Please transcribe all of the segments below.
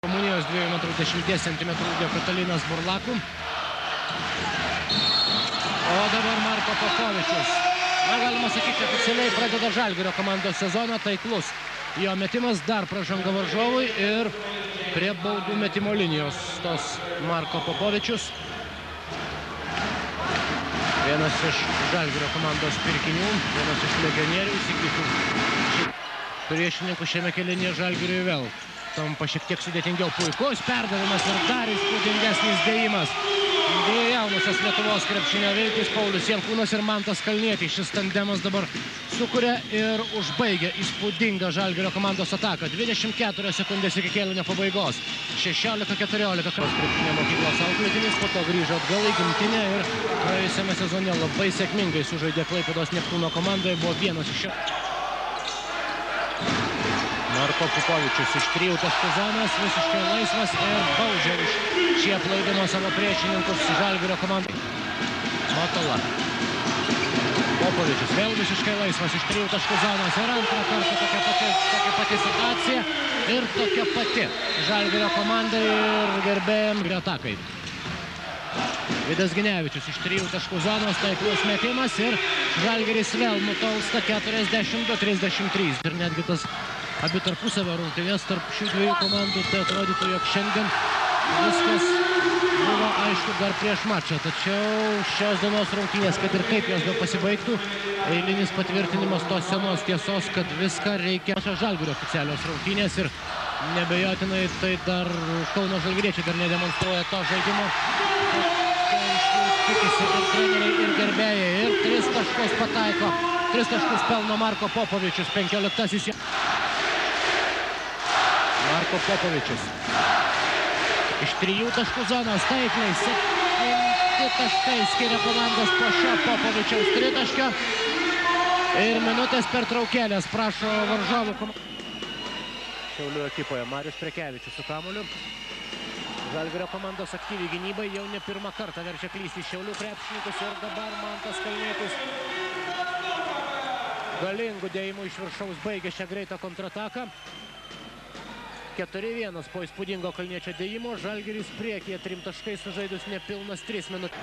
Rumunijos 2,10 m ūgio Katalinas Burlakų. O dabar Marko Popovičius. Na, galima sakyti, oficialiai pradeda Žalgirio komandos sezoną, taiklus. Jo metimas dar pražanga varžovui ir prie baudų metimo linijos tos Marko Popovičius. Vienas iš Žalgirio komandos pirkinių, vienas iš legionierių įsigytų priešininkų šiame kėlinyje Žalgiriui vėl tampa šiek tiek sudėtingiau. Puikus perdavimas ir dar įspūdingesnis dėjimas. Dėjo jaunosios Lietuvos krepšinio viltys Paulius Jankūnas ir Mantas Kalnietis. Šis tandemas dabar sukuria ir užbaigia įspūdingą Žalgirio komandos ataką. 24 sekundės iki kėlinio pabaigos. 16-14 krepšinio mokyklos auklėtinis, po to grįžo atgal į gimtinę ir praėjusiame sezone labai sėkmingai sužaidė Klaipėdos Neptūno komandai. Buvo vienas iš šio. Marko Popovičius iš 3 taškų zonos, visiškai laisvas ir baudžia iš šie plaidino savo priešininkus Žalgirio komandai. Matola. Popovičius vėl visiškai laisvas iš 3 taškų zonos ir antrą kartą tokia pati situacija ir tokia pati Žalgirio komandai ir gerbėjams atakai. Vidas Ginevičius iš 3 taškų zonos, taiklus metimas ir Žalgiris vėl nutolsta 42-33 ir netgi tas abi tarpusavio rungtynės tarp šių dviejų komandų, tai atrodytų, jog šiandien viskas buvo aišku dar prieš mačą. Tačiau šios dienos rungtynės, kad ir kaip jos pasibaigtų, eilinis patvirtinimas tos senos tiesos, kad viską reikia. Žalgirio oficialios rungtynės ir nebejotinai tai dar Kauno žalgiriečiai dar nedemonstruoja to žaidimo. Tikisi ir treneriai, ir gerbėjai. Ir 3 taškus pataiko. 3 taškus pelno Marko Popovičius, 15-asis. Marko Popovičius. Iš 3 taškų zonos taikliai 7 taškai skiria komandos po šio Popovičiaus 3 taškio. Ir minutės pertraukėlės prašo varžovų. Šiaulių ekipoje Marius Prekevičius su kamuoliu. Žalgirio komandos aktyviai gynybai jau ne pirmą kartą verčia klysti Šiaulių krepšininkus ir dabar Mantas Kalnietis galingų dėjimų iš viršaus baigė šią greitą kontrataką. 4-1 po įspūdingo Kalniečio dėjimo. Žalgiris priekyje 3 taškai sužaidus nepilnas 3 minutės.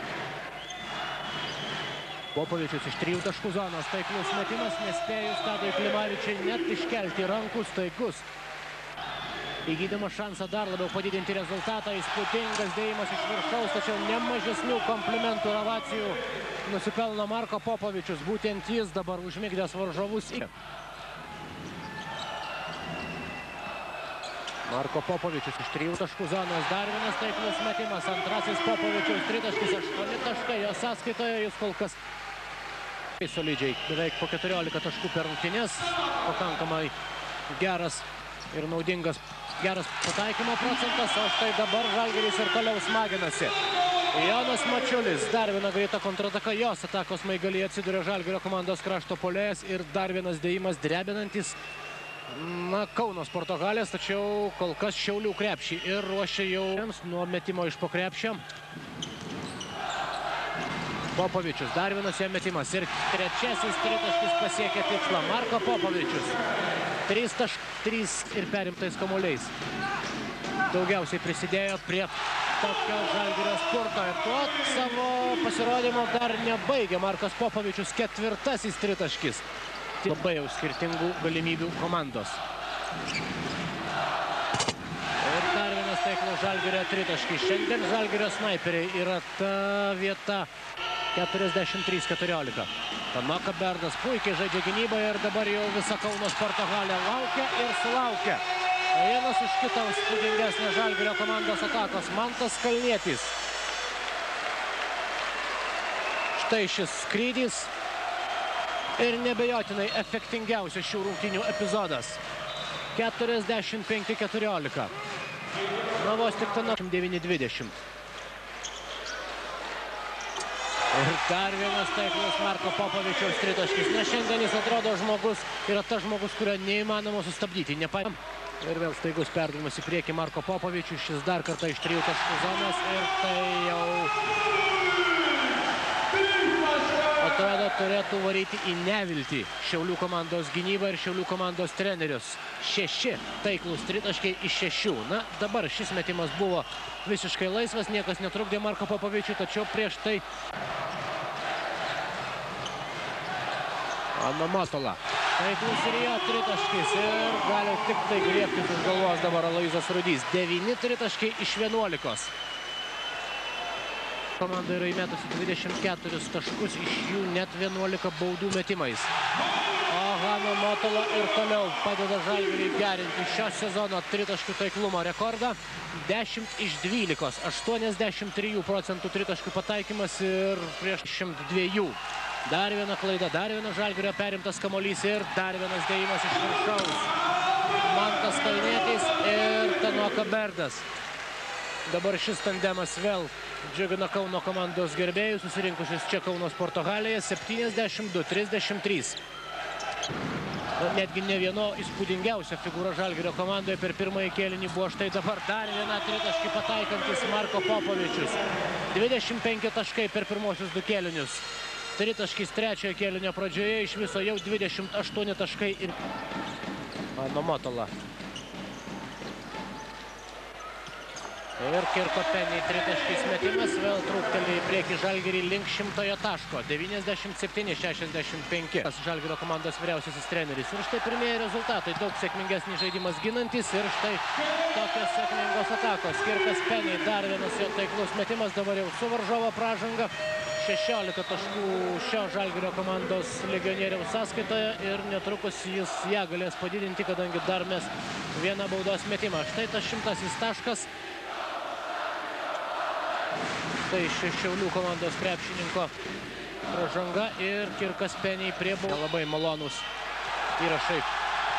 Popovičius iš 3 taškų zonos. Taiklus metimas, nespėjus Tadui Klimavičiui net iškelti rankų, staigus. Įgydamas šansą dar labiau padidinti rezultatą. Įspūdingas dėjimas iš viršaus, tačiau nemažesnių komplimentų ir ovacijų nusipelno Marko Popovičius. Būtent jis dabar užmigdęs varžovus. Marko Popovičius iš 3 taškų zonos. Dar vienas taiklus metimas. Antrasis Popovičiaus 3 taškus, 8 taškai. Jo sąskaitoje jis kol kas solidžiai. Beveik po 14 taškų per rungtynes. Pakankamai geras ir naudingas. Geras pataikymo procentas. O štai dabar Žalgiris ir toliau smaginasi. Jonas Mačiulis. Dar viena greita kontrataka. Jos atakos smaigalyje atsiduria Žalgirio komandos krašto puolėjas. Ir dar vienas dėjimas drebinantis. Na, Kauno sporto halės, tačiau kol kas Šiaulių krepšį ir ruošia jau nuo metimo iš po krepšio. Popovičius, dar vienas jo metimas ir trečiasis 3 taškus pasiekė tikslą. Marko Popovičius, 3 ir perimtais kamuoliais. Daugiausiai prisidėjo prie tokio Žalgirio spurto. Ir po savo pasirodymo dar nebaigė Markas Popovičius 4-asis 3 taškis. Labai jau skirtingų galimybių komandos. Ir dar vienas taiklus Žalgirio 3 taškis. Šiandien Žalgirio snaiperiai yra ta vieta 43-14. Tanoka Berdas puikiai žaidžia gynyboje ir dabar jau visa Kauno sporto halė laukia ir sulaukia. Vienas už kitą įspūdingesnė Žalgirio komandos atakos. Mantas Kalnietis. Štai šis skrydis. Ir nebejotinai efektingiausias šių rungtynių epizodas. 45-14. Na, vos tik ten 9-20. Ir dar vienas taiklus Marko Popovičiaus 3 taškis. Na, šiandien jis atrodo yra tas žmogus, kurio neįmanoma sustabdyti. Ir vėl staigus perdavimas į priekį Marko Popovičius. Šis dar kartą iš 3 taškų zonos. Ir tai jau atrodo, turėtų varyti į neviltį Šiaulių komandos gynybą ir Šiaulių komandos trenerius. 6 taiklūs tritaškiai iš 6. Na, dabar šis metimas buvo visiškai laisvas, niekas netrukdė Marko Popovičiui, tačiau prieš tai Ana Matola. Taiklus ir jo tritaškis ir gali tik tai griebtis už galvos dabar Aloyzas Rudys. 9 tritaškiai iš 11. Komanda yra įmetusi 24 taškus, iš jų net 11 baudų metimais. O Ana Matola ir toliau padeda Žalgiriui gerinti šio sezono tritaškių taiklumo rekordą. 10 iš 12, 83% tritaškių pataikymas ir prieš 102. Dar viena klaida, dar viena Žalgirio perimtas kamuolys ir dar vienas dėjimas iš viršaus. Mantas Kalnietis ir Tanoka Berdas. Dabar šis tandemas vėl džiugina Kauno komandos gerbėjus, susirinkusius čia Kauno sporto halėje. 72-33. Netgi ne vieno įspūdingiausia figūra Žalgirio komandoje per pirmąjį kėlinį buvo štai dabar dar viena tritaškį pataikantis Marko Popovičius. 25 taškai per pirmosius 2 kėlinius. Tritaškis trečiojo kėlinio pradžioje, iš viso jau 28 taškai ir Ana Matola. Ir Kirko Penny tritaškis metimas vėl trūktelė į priekį Žalgirį link 100 taško. 97-65. Žalgirio komandos vyriausiasis treneris. Ir štai pirmieji rezultatai. Daug sėkmingesnis žaidimas ginantis. Ir štai tokios sėkmingos atakos. Kirkas Penny, dar vienas jo taiklus metimas. Dabar jau su varžovo pražanga. 16 taškų šio Žalgirio komandos legionieriaus sąskaitoje. Ir netrukus jis ją galės padidinti, kadangi dar mes vieną baudos metimą. Štai tas 100-asis taškas. Tai Šiaulių komandos krepšininko pražanga ir Kirkas Penny prie buvo. Labai malonus įrašai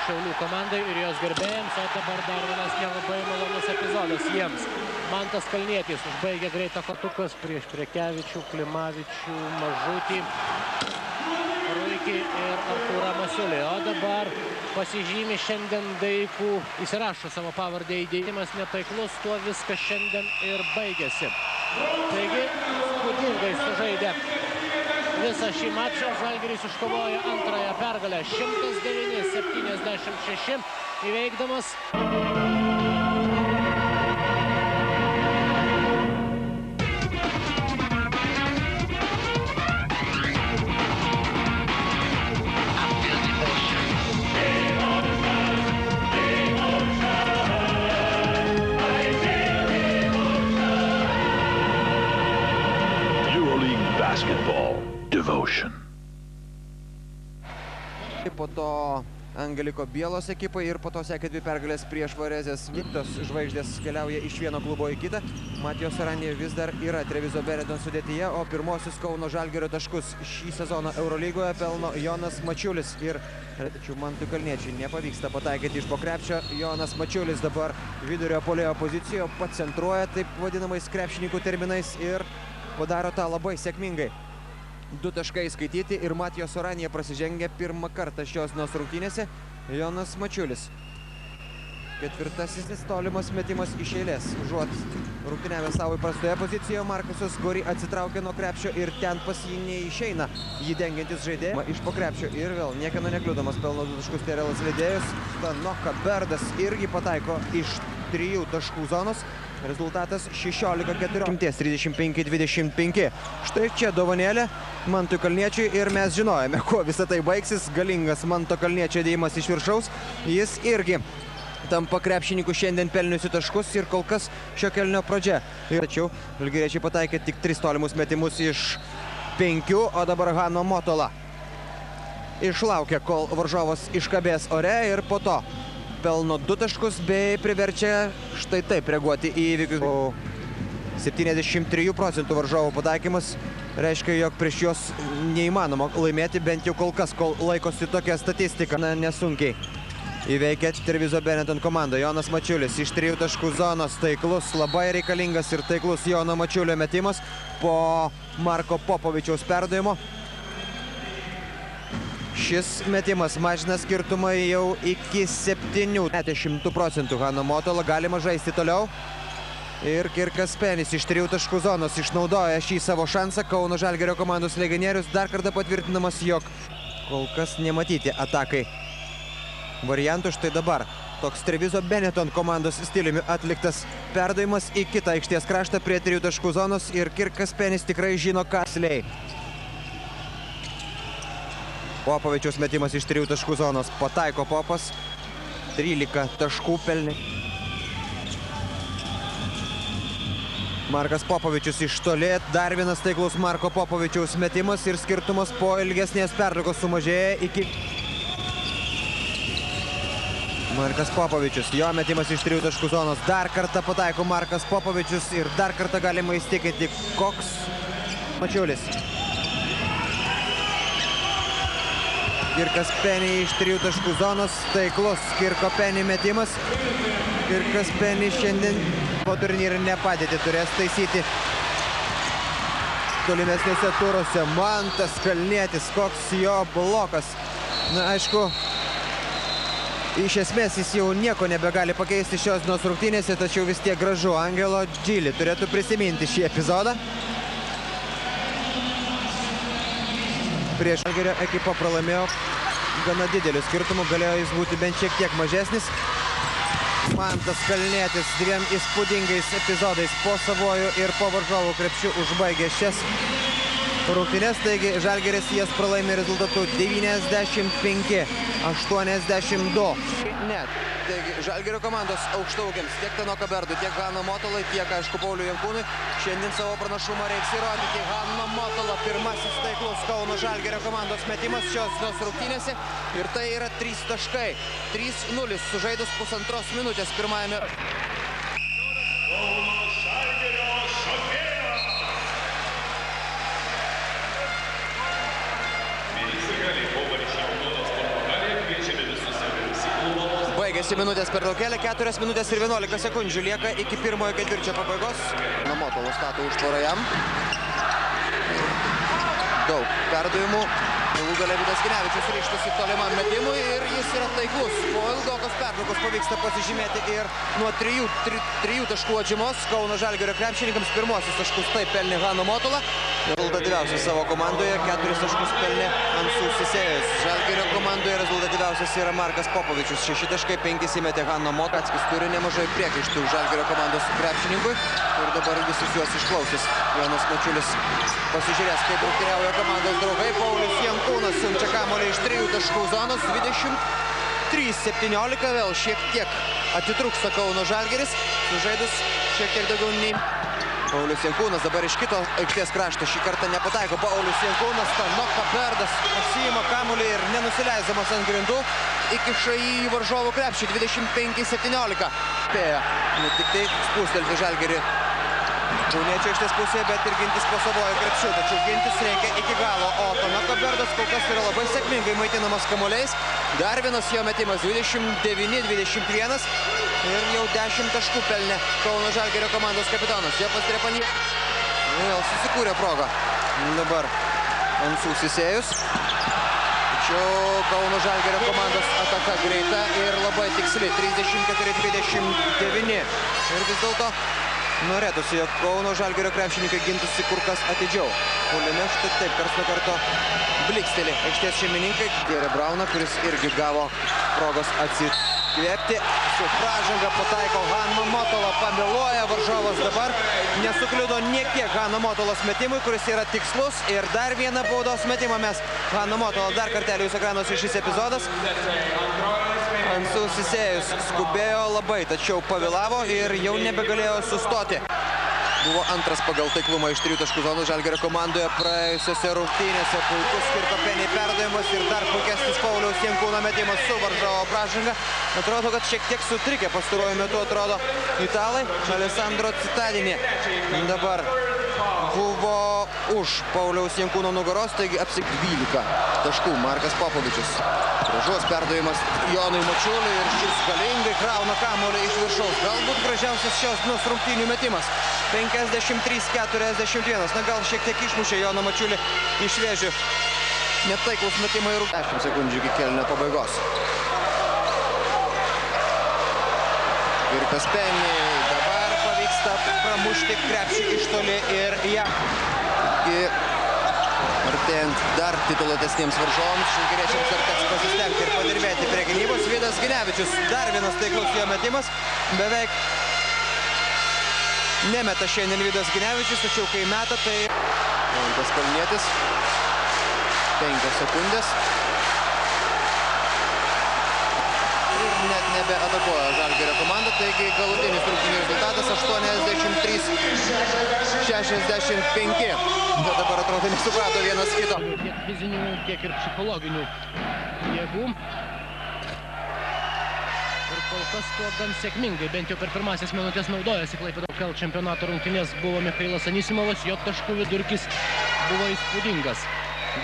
Šiaulių komandai ir jos gerbėjams, o dabar dar vienas nelabai malonus epizodas jiems. Mantas Kalnietis užbaigia greitą kotukas prieš Prekevičių, Klimavičių, Mažutį, Ruikį ir Artūrą Masiulį. O dabar pasižymi šiandien Daikų, įsirašo savo pavardę įdėjimas netaiklus, tuo viskas šiandien ir baigėsi. Taigi, spūdingai sužaidė visą šį mačą. Žalgiris iškovojo antrąją pergalę 109-76 įveikdamas. Basketball Devotion. Po to Angeliko Bielos ekipai ir po to sekė 2 pergalės prieš Varezės. Kitos žvaigždės keliauja iš vieno klubo į kitą. Matijos Aranija vis dar yra Treviso Benetton sudėtyje, o pirmosius Kauno Žalgirio taškus šį sezoną Eurolygoje pelno Jonas Mačiulis. Tačiau Mantui Kalniečiui nepavyksta pataikyti iš po krepšio. Jonas Mačiulis dabar vidurio puolėjo pozicijoje, pacentruoja taip vadinamais krepšininkų terminais ir padaro tą labai sėkmingai. 2 taškai skaityti ir Matijos Aranija prasižengia pirmą kartą šios rungtynėse. Jonas Mačiulis. 4-asis tolimas metimas iš eilės. Užuot rungtyniavę savo įprastoje pozicijoje, Markusas Gori atsitraukia nuo krepšio ir ten pas jį neišeina jį dengiantis žaidėjas. Iš po krepšio ir vėl niekieno nekliudomas pelno 2 taškus Terelas Lidėjus. Tanoka Berdas irgi pataiko iš 3 taškų zonos. Rezultatas 16-14, 35-25. Štai čia dovanėlė Mantui Kalniečiui ir mes žinojame, kuo visą tai baigsis. Galingas Manto Kalniečio dėjimas iš viršaus. Jis irgi tampa krepšininkų šiandien pelniusių taškus ir kol kas šio kėlinio pradžia. Tačiau žalgiriečiai pataikė tik 3 tolimus metimus iš 5, o dabar Ana Matola išlaukia, kol varžovas iškabės ore ir po to pelno 2 taškus bei priverčia štai taip reaguoti į įvykius. 73% varžovų pataikymas reiškia, jog prieš juos neįmanoma laimėti, bent jau kol kas, kol laikosi tokia statistika. Nesunkiai įveikia Treviso Benetton komanda. Jonas Mačiulis iš 3 taškų zonos, taiklus, labai reikalingas ir taiklus Jono Mačiulio metimas po Marko Popovičiaus perdavimo. Šis metimas mažina skirtumą jau iki 7. Net 100% Ana Matola galima žaisti toliau. Ir Kirkas Penis iš 3 taškų zonos išnaudoja šį savo šansą. Kauno Žalgirio komandos legionierius dar kartą patvirtinamas, jog kol kas nematyti atakai variantų. Štai dabar toks Treviso Benetton komandos stiliumi atliktas perdavimas į kitą aikštės kraštą prie 3 taškų zonos ir Kirkas Penis tikrai žino, ką slei. Popovičiaus metimas iš 3 taškų zonos. Pataiko Popas. 13 taškų pelnė. Markas Popovičius iš toli. Dar vienas taiklus Marko Popovičiaus metimas ir skirtumas po ilgesnės pertraukos sumažėja iki... Markas Popovičius. Jo metimas iš 3 taškų zonos. Dar kartą pataiko Markas Popovičius ir dar kartą galima įsitikinti, koks Mačiulis. Kirkas Penį iš 3 taškų zonos. Taiklus Kirko Penį metimas. Kirkas Penį šiandien po turnyrą nepadėtį turės taisyti tolimesnėse turuose. Mantas Kalnietis, koks jo blokas. Na, aišku, iš esmės jis jau nieko nebegali pakeisti šios dienos rungtynėse, tačiau vis tiek gražu. Angelo Džili turėtų prisiminti šį epizodą. Prieš Žalgirio ekipą pralaimėjo gana dideliu skirtumu, galėjo jis būti bent šiek tiek mažesnis. Mantas Kalnietis 2 įspūdingais epizodais po savuoju ir po varžovų krepšiu užbaigė šias rungtynes, taigi Žalgiris jas pralaimė rezultatu 95-82. Net, taigi Žalgirio komandos aukštaūgiams tiek Tanoka Berdui, tiek Hano Motolai, tiek aišku Pauliui Jankūnui šiandien savo pranašumą reiks įrodyti. Hano Motola pirmasis taiklus Kauno Žalgirio komandos metimas šios dienos rungtynėse ir tai yra 3 taškai. 3-0 sužaidus pusantros minutės pirmajame. Baigėsi minutės pertraukėlė, 4 minutės ir 11 sekundžių lieka iki pirmojo ketvirčio pabaigos. Motolo stato užtvarą jam. Daug perdavimų. Galų gale Vidas Ginevičius ryžtasi tolimam metimui ir jis yra taiklus. Po ilgokos pertraukos pavyksta pasižymėti ir nuo 3 taškų atžymos Kauno Žalgirio krepšininkams pirmosius taškus taip pelnė Hano Motola. Rezultatyviausias savo komandoje 4 taškus pelnė Ansu Sisėjus. Žalgirio komandoje rezultatyviausias yra Markas Popovičius. 6 taškai, 5 įmetė Hano Motola. Atskis turi nemažai priekaištų Žalgirio komandos krepšininkui. Ir dabar visus juos išklausys Jonas Mačiulis. Pasižiūrės, kaip rungtyniauja komandos draugai. Paulius Jankūnas siunčia kamuolį iš 3 taškų zonos. 23-17. Vėl šiek tiek atitrūksta Kauno Žalgiris. Sužaidus šiek tiek daugiau nei... Paulius Jankūnas dabar iš kito aikštės krašto. Šį kartą nepataiko Paulius Jankūnas. Tanoka Berdas pasiima kamuolį ir nenusileisdamas ant grindų įkiša į varžovų krepšį 25-17. Spėjo ne tik tai spūstelti Žalgirį Kauniečių aikštės pusėje, bet ir gintis po savojo krepšiu. Tačiau gintis reikia iki galo. O Tanoka Berdas kol kas yra labai sėkmingai maitinamas kamuoliais. Dar vienas jo metimas 29-21. Ir jau 10 taškų pelnė Kauno Žalgirio komandos kapitonas. Jepas Trepanį vėl susikūrė progą. Dabar Ansu Sisėjus. Tačiau Kauno Žalgirio komandos ataka greita ir labai tiksli. 34-29. Ir vis dėlto norėtųsi, jog Kauno Žalgirio krepšininkai gintųsi kur kas atidžiau. Puolime štai taip karts nuo karto bliksteli aikštės šeimininkai. Geri Brauną, kuris irgi gavo progos atsikvėpti. Su pražanga pataiko Hano Motola, pamėluoja varžovas dabar. Nesukliudo niekiek Hano Motolos metimui, kuris yra tikslus. Ir dar vieną baudos metimą mes Hano Motola dar kartelį jūsų ekranuose šis epizodas. Ansu Sisėjus skubėjo labai, tačiau pavėlavo ir jau nebegalėjo sustoti. Buvo antras pagal taiklumą iš 3 taškų zonos Žalgirio komandoje praėjusiose rungtynėse. Puikus Kirko Penį perdavimas ir dar puikesnis Pauliaus Jankūno metimas su varžovo pražanga. Atrodo, kad šiek tiek sutrikę pastaruoju metu atrodo italai. Alessandro Citadini dabar buvo už Pauliaus Jankūno nugaros, taigi apsik 12 taškų. Markas Popovičius. Gražus perdavimas Jonui Mačiuliui ir šis galingai krauna kamuolį iš viršaus. Galbūt gražiausias šios dienos rungtynių metimas. 53-41. Na gal šiek tiek išmušė Joną Mačiulį iš vėžių. Netaiklus metimai ir 10 sekundžių iki kėlinio pabaigos. Kirkas Penį dabar pavyksta pramušti krepšį iš toli ir ją. Artėjant dar tituluotesniems varžovams, žalgiriečiams dar teks pasistengti ir padirbėti prie gynybos. Vidas Ginevičius, dar vienas taiklus jo metimas. Beveik nemeta šiandien Vidas Ginevičius, tačiau kai meta, tai... Mantas Kalnietis. 5 sekundės. Ir net nebeatakuoja Žalgirio komanda, taigi galutinis rungtynių rezultatas 83-65. Bet dabar atrodo nesuprato vienas kito. Tiek fizinių, tiek ir psichologinių jėgų. Ir kol kas tuo gan sėkmingai, bent jau per pirmąsias minutės naudojasi Klaipėdos LKL čempionato rungtynės buvo Michailas Anisimovas, jo taškų vidurkis buvo įspūdingas.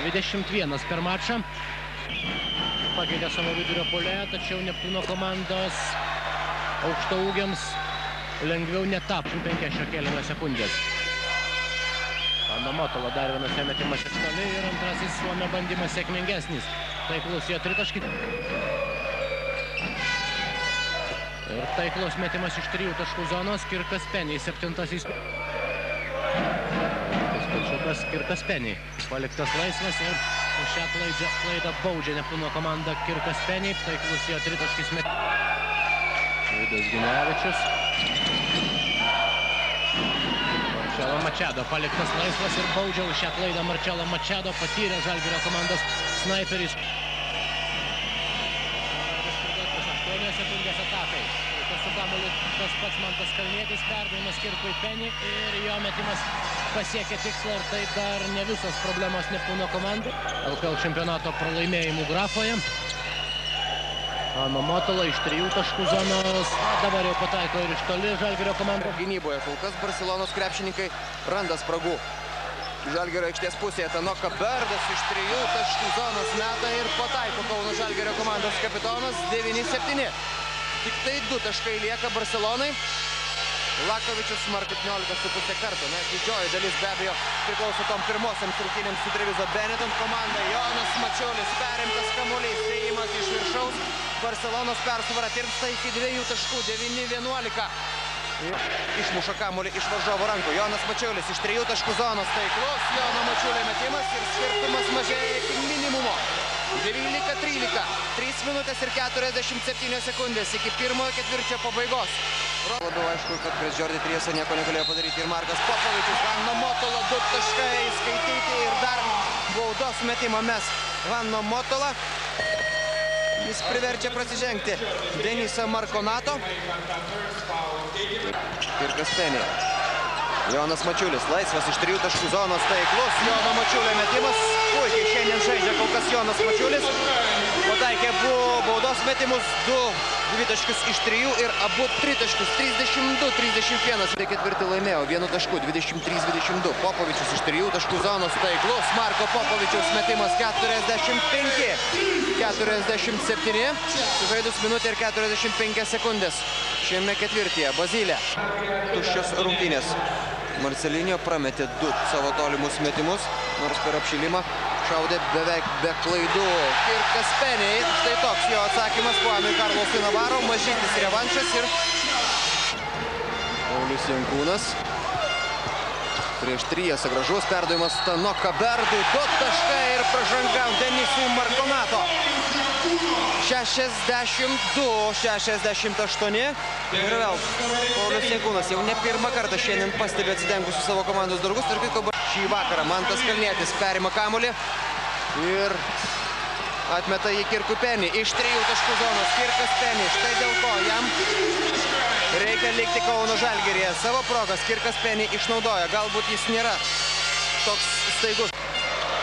21 per mačą. Pakeitė savo vidurio puolėją, tačiau Neptūno komandos aukštaūgiams lengviau netaptų 5 kėlinio sekundės. Vando Motola dar vienas metimas iš toli ir antrasis Suomio bandymas sėkmingesnis. Taiklus jo tritaškį. Ir taiklus metimas iš 3 taškų zonos. Kirkas Peniai, 7-asis. Pačiukas Kirkas Peniai. Paliktas laisvas ir už šią klaidą baudžia Neptūno komanda Kirkas Peniai. Taiklus jo tritaškis metimas. Vidas Ginevičius. Marcelo Machado paliktas laisvas ir baudžia už šią klaidą Marcelo Machado, patyrė Žalgirio komandos snaiperis. 8 sekundės atakai. Su kamuoliu tas pats Mantas Kalnietis, perdavimas Kirkui Peniai ir jo metimas pasiekė tikslą ir tai dar ne visos problemos Neptūno komandai. LKL čempionato pralaimėjimų grafoje. Vando Motola iš 3 taškų zonos, dabar jau pataiko ir iš toli Žalgirio komanda. Gynyboje kol kas Barcelonos krepšininkai randa spragų. Žalgirio aikštės pusėje Tanoka Berdas iš 3 taškų zonos meta ir pataiko Kauno Žalgirio komandos kapitonas 9-7. Tik tai 2 taškai lieka Barcelonai. Lakovičius Mark 17,5 kartų. Didžioji dalis be abejo priklauso tom pirmosiams rungtynėms su Treviso Benetton komanda. Jonas Mačiulis perimtas kamuolys, ėjimas iš viršaus. Barcelonos persvara tirpsta iki 2 taškų, 9-11. Išmuša kamuolį iš varžovo rankų. Jonas Mačiulis iš 3 taškų zonos taiklus. Jono Mačiulio metimas ir skirtumas mažėja iki minimumo. 12-13. 3 minutės ir 47 sekundės iki pirmojo ketvirčio pabaigos. Labiau aišku, kad prieš Jordi Triesą nieko negalėjo padaryti ir Markas Popovičius. Vando Motola 2 taškai skaityti ir dar baudos metimą mes. Vando Motola. Jis priverčia prasižengti Denisą Markonato. Kirkas Peniai. Jonas Mačiulis laisvas iš 3 taškų zonos taiklus. Jono Mačiulio metimas. Puikiai šiandien žaidžia kol kas Jonas Mačiulis. Pataikė baudos metimus 2 taškus iš 3 ir abu 3 taškus 32-31. Ketvirtį laimėjo 1 tašku 23-22. Popovičius iš 3 taškų zonos taiklus. Marko Popovičiaus metimas 45-47. Sužaidus minutę ir 45 sekundės. Šiame ketvirtyje Bazilė. Tuščios rungtynės. Marcelinio prametė 2 savo tolimus metimus, nors per apšilimą šaudė beveik be klaidų. Kirkas Peniai, štai toks jo atsakymas Juanui Karlosui Navaro, mažytis revanšas ir Paulius Jankūnas. Prieš 3 gražus perdavimas Tanoka Berdui, 2 taškai ir pražanga Denisui Markonato. 62-68 ir vėl Paulius Jankūnas jau ne pirmą kartą šiandien pastebi atsidengusius savo komandos draugus. Ir kai kalba šį vakarą Mantas Kalnietis perima kamuolį ir atmeta jį Kirkui Peniai iš 3 taškų zonos. Kirkas Peniai, štai dėl ko jam reikia likti Kauno Žalgiryje. Savo progas Kirkas Peniai išnaudoja, galbūt jis nėra toks staigus.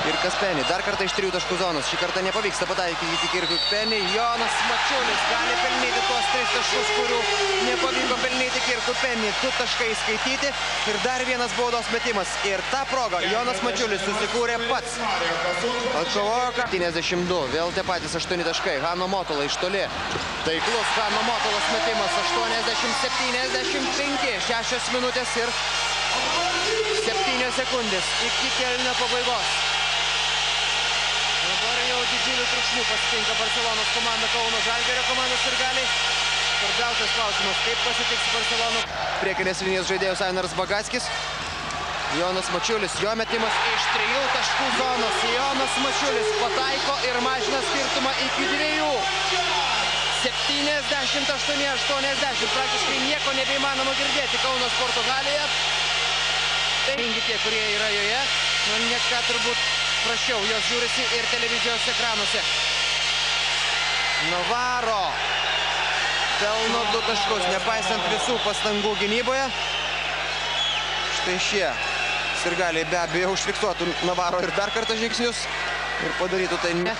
Kirkas Peniai dar kartą iš 3 taškų zonos. Šį kartą nepavyksta pataikyti Kirkui Peniai. Jonas Mačiulis gali pelnyti tuos 3 taškus, kurių nepavyko pelnyti Kirkui Peniai. 2 taškai skaityti ir dar vienas baudos metimas. Ir tą progą Jonas Mačiulis susikūrė pats. Atkovojo 72, vėl tie patys 8 taškai. Hano Motola iš toli. Taiklus Hano Motolas metimas 80-75. 6 minutės ir 7 sekundės iki kėlinio pabaigos. Dabar jau didžiulių triukšmų pasitinka Barcelonos komanda Kauno Žalgirio komandos sirgaliai. Svarbiausias klausimas, kaip pasitiks Barcelona. Priekinės linijos žaidėjus Ainaras Bagackis. Jonas Mačiulis, jo metimas iš 3 taškų zonos. Jonas Mačiulis pataiko ir mažina skirtumą iki 2. 78-80. Praktiškai nieko nebeįmanoma girdėti Kauno sporto halėje. Pengi tie, kurie yra joje. Ne ką turbūt prašiau, jos žiūrisi ir televizijos ekranuose. Navarro pelno 2 taškus, nepaisant visų pastangų gynyboje. Štai šie sirgaliai be abejo užfiksuotų Navarro ir dar kartą žingsnius ir padarytų tai ne.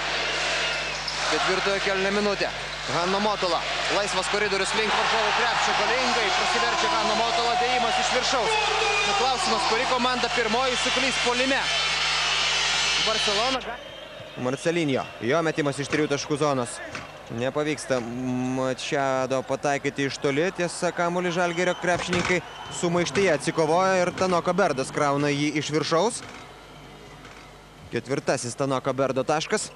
Ketvirtojo kėlinio minutė. Hanno Motola. Laisvas koridorius link varžovų krepšio. Galingai prasiverčia Hanno Motola, dėjimas iš viršaus. Klausimas, kuri komanda pirmoji suklys puolime. Barcelona. Marcelinho. Jo metimas iš 3 taškų zonos. Nepavyksta Mačado pataikyti iš toli. Tiesa, kamuolį Žalgirio krepšininkai sumaištyje atsikovoja ir Tanoko Berdas krauna jį iš viršaus. Ketvirtasis Tanoko Berdo taškas.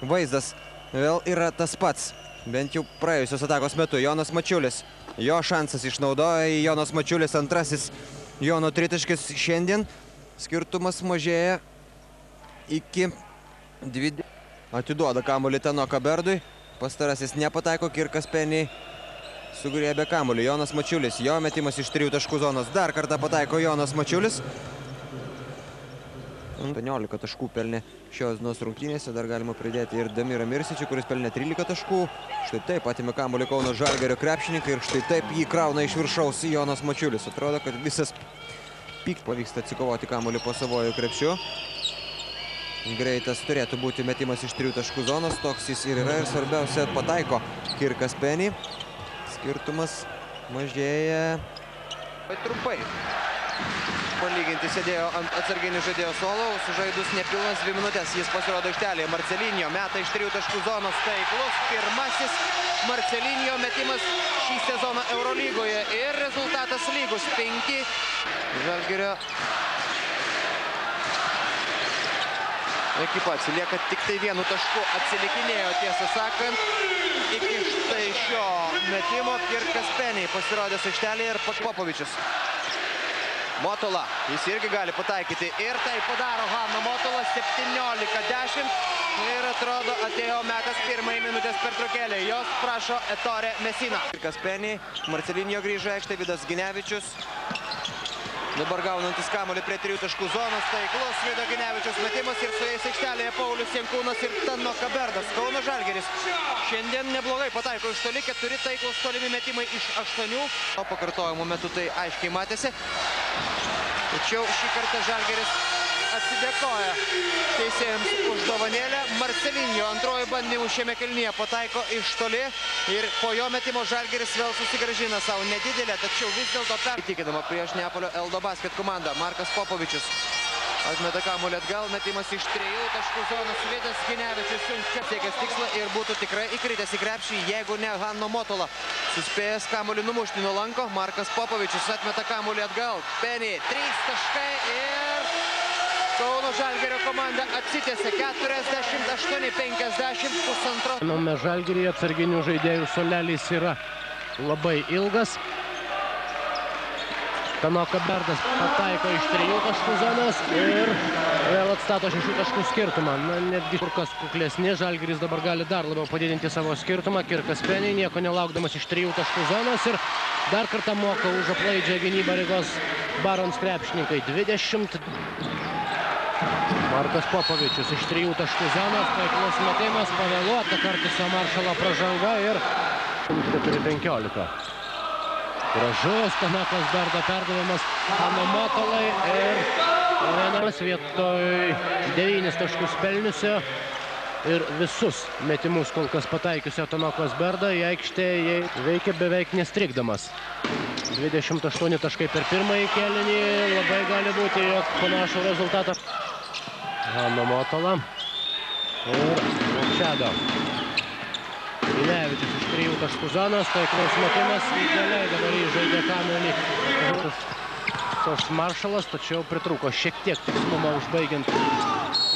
Vaizdas vėl yra tas pats. Bent jau praėjusios atakos metu. Jonas Mačiulis. Jo šansas išnaudoja Jonas Mačiulis, antrasis Jono tritaškis šiandien. Skirtumas mažėja iki 20. Atiduoda kamuolį Tanoko Berdui. Pastarasis nepataiko, Kirkas Penny sugriebė kamuolį. Jonas Mačiulis, jo metimas iš 3 taškų zonos. Dar kartą pataiko Jonas Mačiulis. 15 taškų pelnė šios dienos rungtynėse. Dar galima pridėti ir Damirą Mirsičių, kuris pelnė 13 taškų. Štai taip atimė kamuolį Kauno Žalgirio krepšininkai ir štai taip jį krauna iš viršaus Jonas Mačiulis. Atrodo, kad visas pavyksta atsikovoti kamuolį po savojų krepšiu. Greitas turėtų būti metimas iš 3 taškų zonos. Toks jis ir yra ir svarbiausia pataiko Kirkas Penny. Skirtumas mažėja. Trumpai. Palyginti sėdėjo ant atsarginių žaidėjo suolo, sužaidus nepilnas 2 minutės. Jis pasirodo aikštelėje. Marcelinho meta iš 3 taškų zonos. Taiklus pirmasis Marcelinho metimas šį sezoną Eurolygoje. Ir rezultatas lygus 5. Žalgirio ekipa atsilieka tik tai 1 tašku. Atsilikinėjo, tiesą sakant. Iki štai šio metimo Kirkas Penny pasirodęs aikštelėje ir Popovičius. Motola, jis irgi gali pataikyti ir tai padaro Hanno Motola 17-10 ir atrodo atėjo metas pirmai minutės pertraukėlė. Jos prašo Ettore Messina. Kirkas Penny, Marcelinho grįžo aikštę, Vidas Ginevičius. Dabar gaunantis kamuolį prie 3 taškų zonos, taiklus Vido Ginevičius metimas ir su jais aikštelėje Paulius Jankūnas ir Tanoko Berdas. Kauno Žalgiris šiandien neblogai pataiko iš toli, 4 taiklus tolimi metimai iš 8. O pakartojimo metu tai aiškiai matėsi. Tačiau šį kartą Žalgiris atsidėkoja teisėjams už dovanėlę. Marcelinho antroji bandymų šiame kėlinyje pataiko iš toli ir po jo metimo Žalgiris vėl susigrąžina savo nedidelę, tačiau vis dėlto įtikinama prieš Neapolio Eldo Basket komandą. Markas Popovičius atmeta kamuolį atgal, metimas iš 3 taškų zonos. Vidas Ginevičius siunčia siekęs tikslą ir būtų tikrai įkritęs į krepšį, jeigu ne Hanno Motola. Suspėjęs kamuolį numušti nuo lanko, Markas Popovičius atmeta kamuolį atgal. Penny 3 taškai ir Kauno Žalgirio komanda atsitėsi 48-50 pusantro. Manome, Žalgiryje atsarginių žaidėjų suolelis yra labai ilgas. Tanoko Berdas pataiko iš 3 taškų zonos ir vėl atstato 6 taškų skirtumą. Na, netgi kur kas kuklesni. Žalgiris dabar gali dar labiau padidinti savo skirtumą. Kirkas Penny nieko nelaukdamas iš 3 taškų zonos ir dar kartą moka už aplaidžią gynybą Rygos Barons krepšininkai. 20. Markas Popovičius iš 3 taškų zonos, taiklus metimas, pavėluota Kartiso Maršalo pražanga ir 4-15. Gražus Tanokos Berdo perdavimas Hanno Motolai ir vienas vietoj 9 taškus pelniusio ir visus metimus kol kas pataikiusio Tanokos Berdo į aikštėje veikia beveik nestrikdamas. 28 taškai per pirmąjį kėlinį, labai gali būti, jog panašų rezultatą. Hanno Motola ir Mačado. Ginevičius iš 3 taškų zonos, taiklus metimas, idealiai dabar įžaidė kamuolį tos Maršalas, tačiau pritrūko šiek tiek tikslumo užbaigiant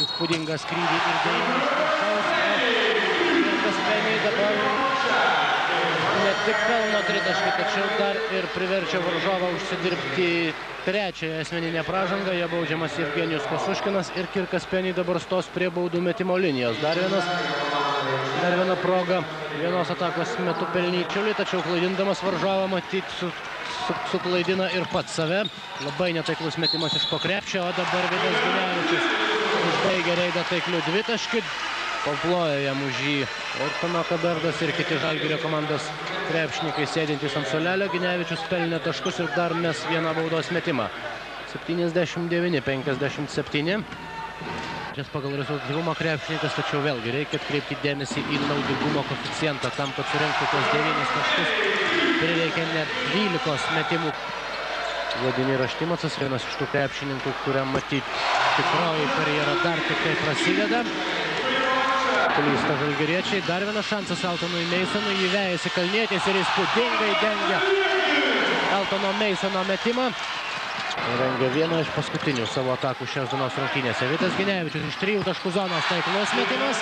įspūdingą skrydį ir dėjimą iš viršaus. Kirkas Penny dabar tik pelno tritaškį, tačiau dar ir priverčia varžovą užsidirbti trečiąją asmeninę pražangą. Ją baudžiamas Jevgenijus Kosuškinas ir Kirkas Penny dabar stos prie baudų metimo linijos. Dar viena proga vienos atakos metu pelnyti Čiulį, tačiau klaidindamas varžovą matyti suklaidina ir pats save. Labai netaiklus metimas iš po krepšio, o dabar Vidas Ginevičius užbaigia reidą taikliu dvitaškį. Paploja jam už jį ir Tanaka Berdas ir kiti Žalgirio komandos krepšininkai sėdintys ant suolelio. Ginevičius pelnė taškus ir dar mes vieną baudos metimą. 79-57. Čia pagal rezultatyvumo krepšininkas, tačiau vėlgi reikia atkreipti dėmesį į naudingumo koeficientą. Tam, kad surinktų tos 9 taškus, prireikia net 12 metimų. Vladimiras Štimacas, vienas iš tų krepšininkų, kuriam matyti tikroji karjera dar tik tai prasideda. Klysta žalgiriečiai. Dar vienas šansas Eltonui Masonui. Jį vejasi Kalnietis ir įspūdingai dengia Eltono Masono metimą. Rengia vieną iš paskutinių savo atakų šios dienos rungtynėse. Vidas Ginevičius iš 3 taškų zonos taiklus metimas.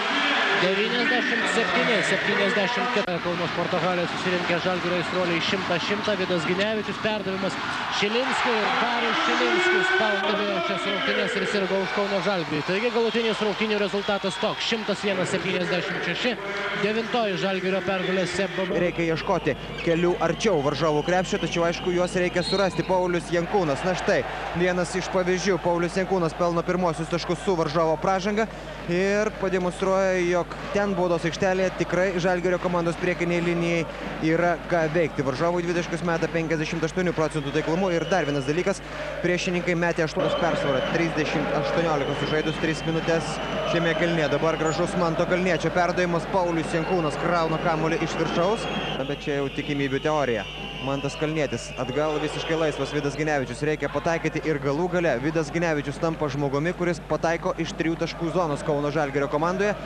97-74. Kauno sporto halėje susirinkė Žalgirio aistruoliai 100-100. Vidas Ginevičius, perdavimas Šilinskui ir Darius Šilinskis perdavėjo šias rungtynės ir sirgo už Kauno Žalgirį. Taigi galutinis rungtynių rezultatas toks: 101-76. 9 Žalgirio pergalė SEB. Reikia ieškoti kelių arčiau varžovų krepšio, tačiau aišku, juos reikia surasti. Paulius Jankūnas. Na štai, vienas iš pavyzdžių. Paulius Jankūnas pelno pirmosius taškus su varžovo pražanga ir pademonstruoja, jog ten baudos aikštelėje tikrai Žalgirio komandos priekiniai linijai yra ką veikti. Varžovų dvitaškius meta 58% taiklumu ir dar vienas dalykas, priešininkai metė 8 persvarą, 30-18 sužaidus 3 minutės šiame kėlinyje. Dabar gražus Manto Kalniečio perdavimas, Paulius Jankūnas krauna kamuolį iš viršaus, bet čia jau tikimybių teorija. Mantas Kalnietis atgal visiškai laisvas. Vidas Ginevičius reikia pataikyti ir galų gale Vidas Ginevičius tampa žmogumi, kuris pataiko iš 3 taškų zonos Kauno Žalgirio komandoje.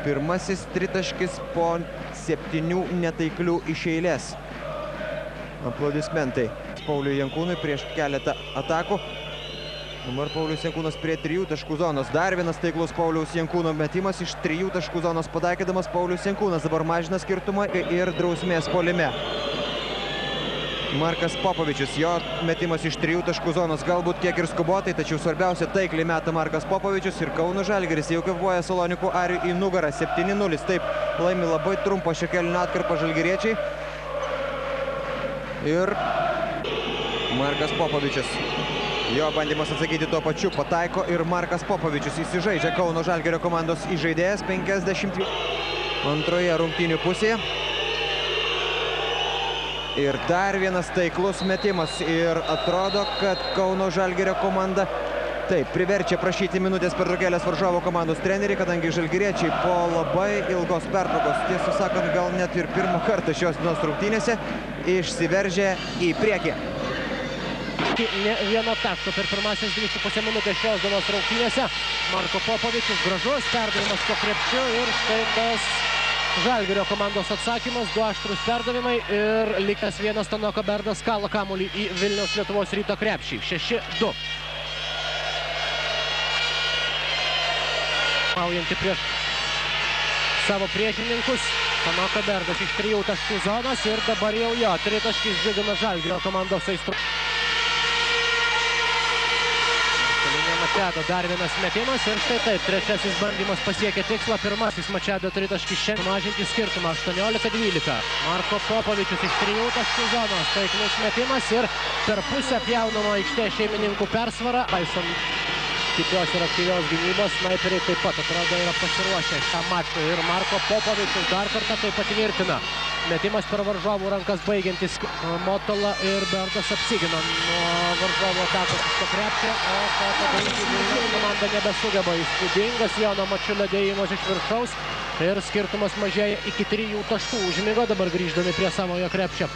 Pirmasis tritaškis po 7 netaiklių iš eilės. Aplodismentai Pauliui Jankūnui prieš keletą atakų. Dabar Paulius Jankūnas prie 3 taškų zonos. Dar vienas taiklus Pauliaus Jankūno metimas iš 3 taškų zonos pataikydamas. Paulius Jankūnas dabar mažina skirtumą ir drausmės puolime. Markas Popovičius, jo metimas iš 3 taškų zonos, galbūt kiek ir skubotai, tačiau svarbiausia taikliai meta Markas Popovičius ir Kauno Žalgiris jau kvėpuoja Salonikų Ariui į nugarą. 7-0. Taip, laimi labai trumpą šio kėlinio atkarpą žalgiriečiai. Ir Markas Popovičius. Jo bandymas atsakyti tuo pačiu pataiko ir Markas Popovičius įsižaidžia Kauno Žalgirio komandos įžaidėjas 50 antroje rungtynių pusėje. Ir dar vienas taiklus metimas ir atrodo, kad Kauno Žalgirio komanda taip priverčia prašyti minutės pertraukėlės varžovų komandos treneriai, kadangi žalgiriečiai po labai ilgos pertraukos, tiesą sakant, gal net ir pirmą kartą šios dienos rungtynėse išsiveržė į priekį. Ne vieno taško per pirmasias 2,5 minutės šios dienos rungtynėse. Marko Popovičius, gražus perdavimas po krepšiu ir štai tas Žalgirio komandos atsakymas, 2 aštrūs perdavimai ir likęs vienas Tanaka Berdas kala kamuolį į Vilniaus Lietuvos Ryto krepšį. 6-2. Maujanti prieš savo priešininkus. Tanaka Berdas iš 3 taškų zonos ir dabar jau jo tritaškis džiugina Žalgirio komandos aistrų. Mačado dar vienas metimas ir štai taip, trečiasis bandymas pasiekė tikslą, pirmasis Mačado tritaškis šiandien mažinti skirtumą 18-12. Marko Popovičius iš 3 taškų zonos, taiklus metimas ir per pusę pjaunama aikštė šeimininkų persvara. Tyson stiprios ir aktyvios gynybos, snaiperiai taip pat atrodo yra pasiruošę šiam mačui ir Marko Popovičius dar kartą tai patvirtina. Metimas per varžovų rankas baigiantis Motola ir Berdas apsigina nuo varžovų atakos iš po krepšio, o to padaryti Vilniaus komanda nebesugeba. Įspūdingas Jono Mačiulio dėjimas iš viršaus ir skirtumas mažėja iki 3 taškų. Užmigo dabar grįždami prie savojo krepšio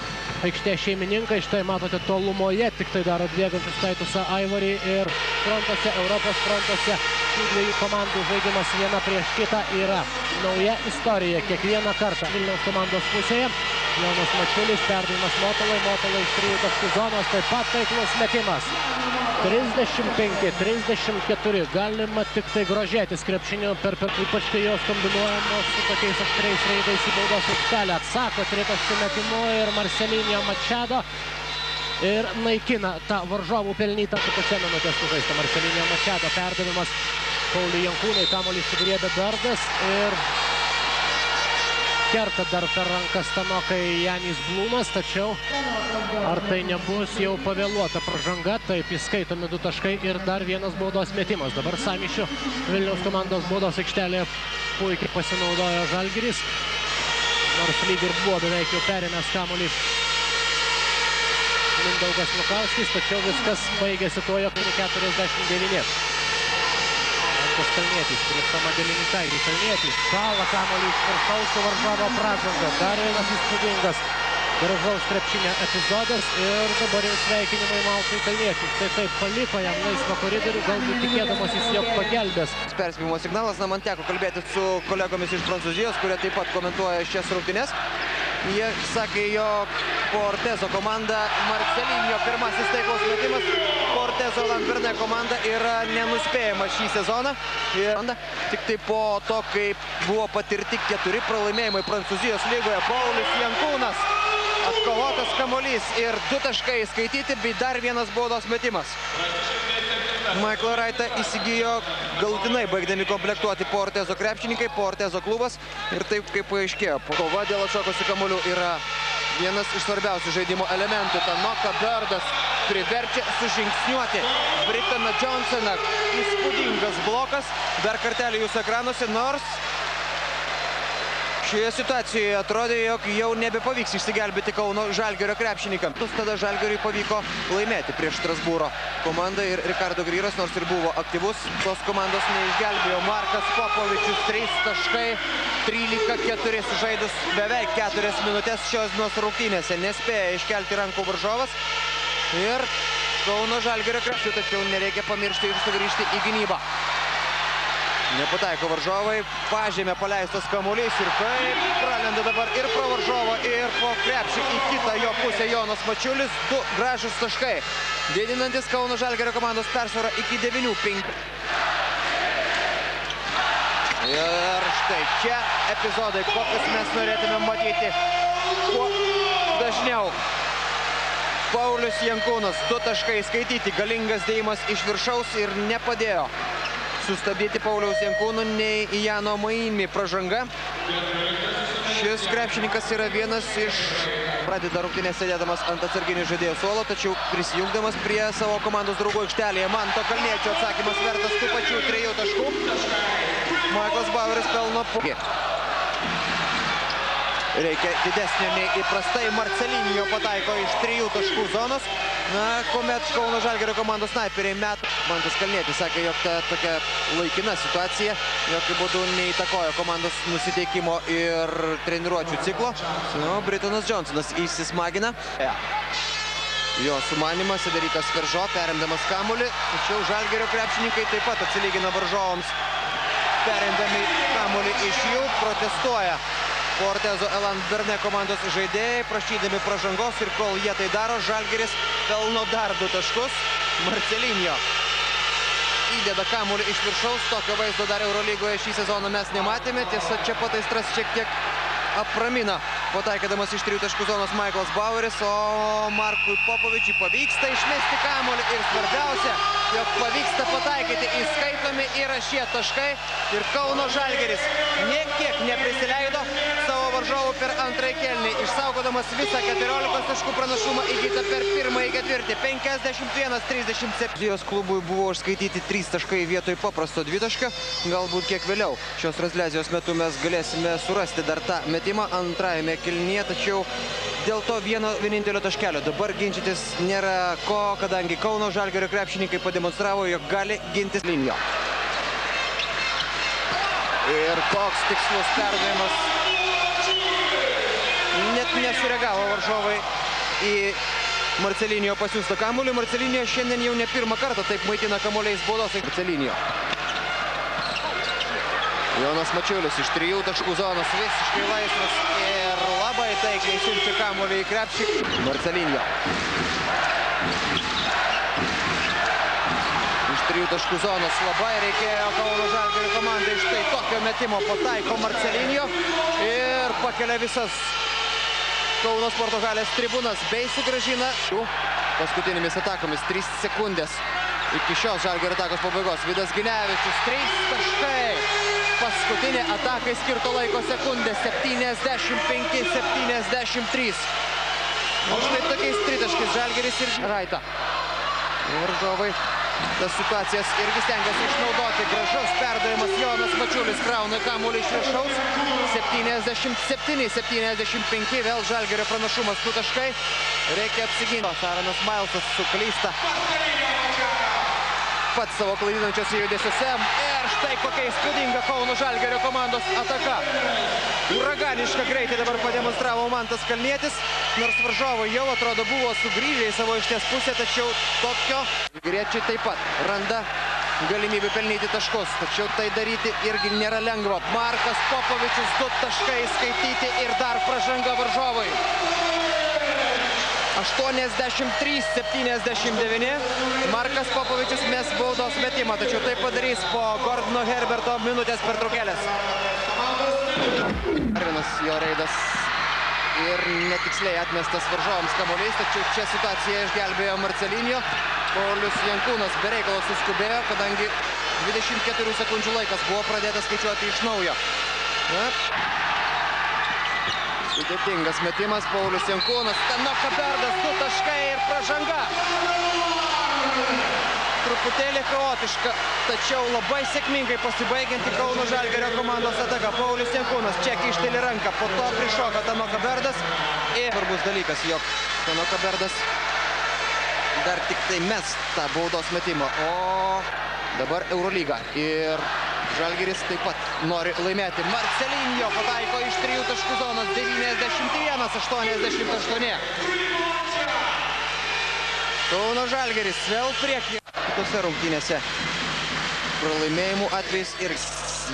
aikštė šeimininkai. Štai matote tolumoje tik tai dar atbėgančius Taitusą Aivarį ir frontuose, Europos frontuose šių 2 komandų žaidimas viena prieš kitą yra nauja istorija kiekvieną kartą Vilniaus komandos pusėje. Jonas Mačiulis, perdavimas Motolai, Motolai iš 3 taškų zonos, taip pat taiklus metimas. 35-34, galima tik tai grožėtis krepšiniu, ypač kai jos kombinuojamos su tokiais aštriais reidais į baudos aikštelę. Atsako tritaškių metimu ir Marcelinio Machado ir naikina tą varžovų pelnytą pusę minutės sužaista. Marcelinio Machado perdavimas Pauliui Jankūnui, kamuolį sugriebė Dardas ir kerta dar per rankas Stanokai Janis Blumas, tačiau ar tai nebus jau pavėluota pražanga? Taip, įskaitomi 2 taškai ir dar vienas baudos metimas. Dabar Samišių Vilniaus komandos baudos aikštelėje puikiai pasinaudojo Žalgiris, nors lyg ir buvo beveik jau perėmęs kamuolį Mindaugas Lukauskis, tačiau viskas baigėsi tuo, jog 49. Kalnietis prieš Tomą Delininkaitį. Kalnietis kala kamuolį iš viršaus su varžovo pražanga. Dar vienas įspūdingas gražaus krepšinio epizodas ir dabar jau sveikinimai Maltui Kalniečiui. Štai taip paliko jam laisvą koridorių, galbūt tikėdamasis, jog pagelbės. Perspėjimo signalas, man teko kalbėti su kolegomis iš Prancūzijos, kurie taip pat komentuoja šias rungtynes. Jie sakė, jog Portezo komanda, Marcelinio pirmasis taiklos metimas, Portezo Lantberne komanda yra nenuspėjama šį sezoną. Tik tai po to, kaip buvo patirti 4 pralaimėjimai Prancūzijos lygoje, Paulius Jankūnas, atkovotas kamuolys ir 2 taškai skaityti, bei dar vienas baudos metimas. Michaelą Wrightą įsigijo galutinai baigdami komplektuoti Portezo krepšininkai, Portezo klubas. Ir taip kaip paaiškėjo, kova dėl atšokusių kamuolių yra vienas iš svarbiausių žaidimo elementų. Tanoka Dardas priverčia sužingsniuoti Britaną Johnsoną. Įspūdingas blokas. Dar kartelį jūsų ekranuose, nors šioje situacijoje atrodė, jog jau nebepavyks išsigelbėti Kauno Žalgirio krepšininkams. Tada Žalgiriui pavyko laimėti prieš Strasbūro komandą ir Ricardo Gryras, nors ir buvo aktyvus, tos komandos neišgelbėjo. Markas Popovičius 3 taškai, 13-4 sužaidus beveik 4 minutės šios dienos rungtynėse. Nespėja iškelti rankų varžovas ir Kauno Žalgirio krepšių, tačiau nereikia pamiršti ir sugrįžti į gynybą. Nepataiko varžovai, pažemė paleistas kamuolys ir kaip pralenda dabar ir pro varžovą, ir po krepšį į kitą jo pusę Jonas Mačiulis. 2 gražus taškai, didinantis Kauno Žalgirio komandos persvarą iki 9-5. Ir štai čia epizodai, kokius mes norėtume matyti kuo dažniau. Paulius Jankūnas, 2 taškai skaityti, galingas dėjimas iš viršaus ir nepadėjo sustabdyti Pauliaus Jankūno nei Jano Maimi pražanga. Šis krepšininkas yra vienas iš pradeda rungtynės sėdėdamas ant atsarginių žaidėjų suolo, tačiau prisijungdamas prie savo komandos draugų aikštelėje. Manto Kalniečio atsakymas vertas tų pačių 3 taškų. Michaelas Baueris pelno pukį. Reikia didesnio nei įprastai. Marcelinio pataiko iš 3 taškų zonos. Na, kuomet Kauno Žalgirio komandos snaiperiai met. Mantas Kalnietis sakė, jog ta tokia laikina situacija, jokių būdų neįtakojo komandos nusiteikimo ir treniruočių ciklo. Britanas Johnsonas įsismagina. Jo sumanimas, Federikas Feržo, perimdamas kamuolį. Tačiau Žalgirio krepšininkai taip pat atsilygina varžovams. Perimdami kamuolį iš jų, protestuoja Portezo Lantberne komandos žaidėjai, prašydami pražangos, ir kol jie tai daro, Žalgiris pelno dar 2 taškus. Marcelinio įdeda kamuolį iš viršaus, tokio vaizdo dar Eurolygoje šį sezoną mes nematėme. Tiesa, čia pat aistras šiek tiek apramina, pataikydamas iš 3 taškų zonos Michaelas Baueris, o Markui Popovičiui pavyksta išmesti kamuolį ir svarbiausia, jog pavyksta pataikyti, įskaitomi yra šie taškai ir Kauno Žalgiris nė kiek neprisileido savo varžovų per antrąjį kėlinį, išsaugodamas visą 14 taškų pranašumą įgytą per pirmąjį ketvirtį. 51-37. Jos klubui buvo užskaityti 3 taškai vietoj paprasto 2 taškio, galbūt kiek vėliau šios transliacijos metu mes galėsime surasti dar tą metimą antrajame kėlinyje, tačiau dėl to vienintelio taškelio dabar ginčytis nėra ko, kadangi Kauno Žalgirio krepšininkai pademonstravo, jog gali gintis linijo. Ir koks tikslus perdavimas. Net nesureagavo varžovai į Marcelinio pasiųstą kamuolį. Marcelinio šiandien jau ne pirmą kartą taip maitina kamuoliais baudos. Marcelinio. Jonas Mačiulis iš 3 taškų zonos visiškai laisvas ir labai taikliai siunčia kamuolį į krepšį. Marcelinho. Iš 3 taškų zonos labai reikėjo Kauno Žalgirio komandai. Štai tokio metimo pataiko Marcelinho ir pakelia visas Kauno sporto halės tribūnas bei sugrąžina paskutinėmis atakomis 3 sekundės iki šios Žalgirio atakos pabaigos. Vidas Ginevičius 3 taškai. Paskutinė atakai skirto laiko sekundė 75-73. O štai tokiais tritaškais Žalgiris ir Raita. Varžovai tas situacijas irgi stengiasi išnaudoti. Gražus perdavimas, Jonas Mačiulis krauna kamuolį iš viršaus. 77-75, vėl Žalgirio pranašumas 2 taškai. Reikia apsiginti. Aaronas Mailsas suklysta pats savo klaidinančios judesiuose. Ir štai kokia įspūdinga Kauno Žalgirio komandos ataka. Uraganišką greitį dabar pademonstravo Mantas Kalnietis. Nors varžovai jau atrodo buvo sugrįžę į savo aikštės pusę, tačiau tokio griečiai taip pat randa galimybę pelnyti taškus. Tačiau tai daryti irgi nėra lengva. Markas Popovičius 2 taškai skaityti ir dar pražanga varžovai. 83-79. Markas Popovičius mes baudos metimą, tačiau tai padarys po Gordono Herberto minutės pertraukėlės. Arvinas jo reidas ir netiksliai atmestas varžovams kamuolys, tačiau čia situaciją išgelbėjo Marcelinho. Paulius Jankūnas be reikalo suskubėjo, kadangi 24 sekundžių laikas buvo pradėtas skaičiuoti iš naujo. Sudėtingas metimas, Paulius Jankūnas, Tanoka Berdas 2 taškai ir pražanga. Truputėlį chaotiška, tačiau labai sėkmingai pasibaigianti Kauno Žalgirio komandos ataka. Paulius Jankūnas čia kišteli ranką, po to prišoka Tanoka Berdas. Ir svarbus dalykas, jog Tanoka Berdas dar tik tai mes tą baudos metimą. O dabar Eurolyga ir Žalgiris taip pat nori laimėti. Marcelinho pataiko iš 3 taškų zonos 91-88. Kauno Žalgiris vėl priekį. Kitose rungtynėse pralaimėjimų atvejais ir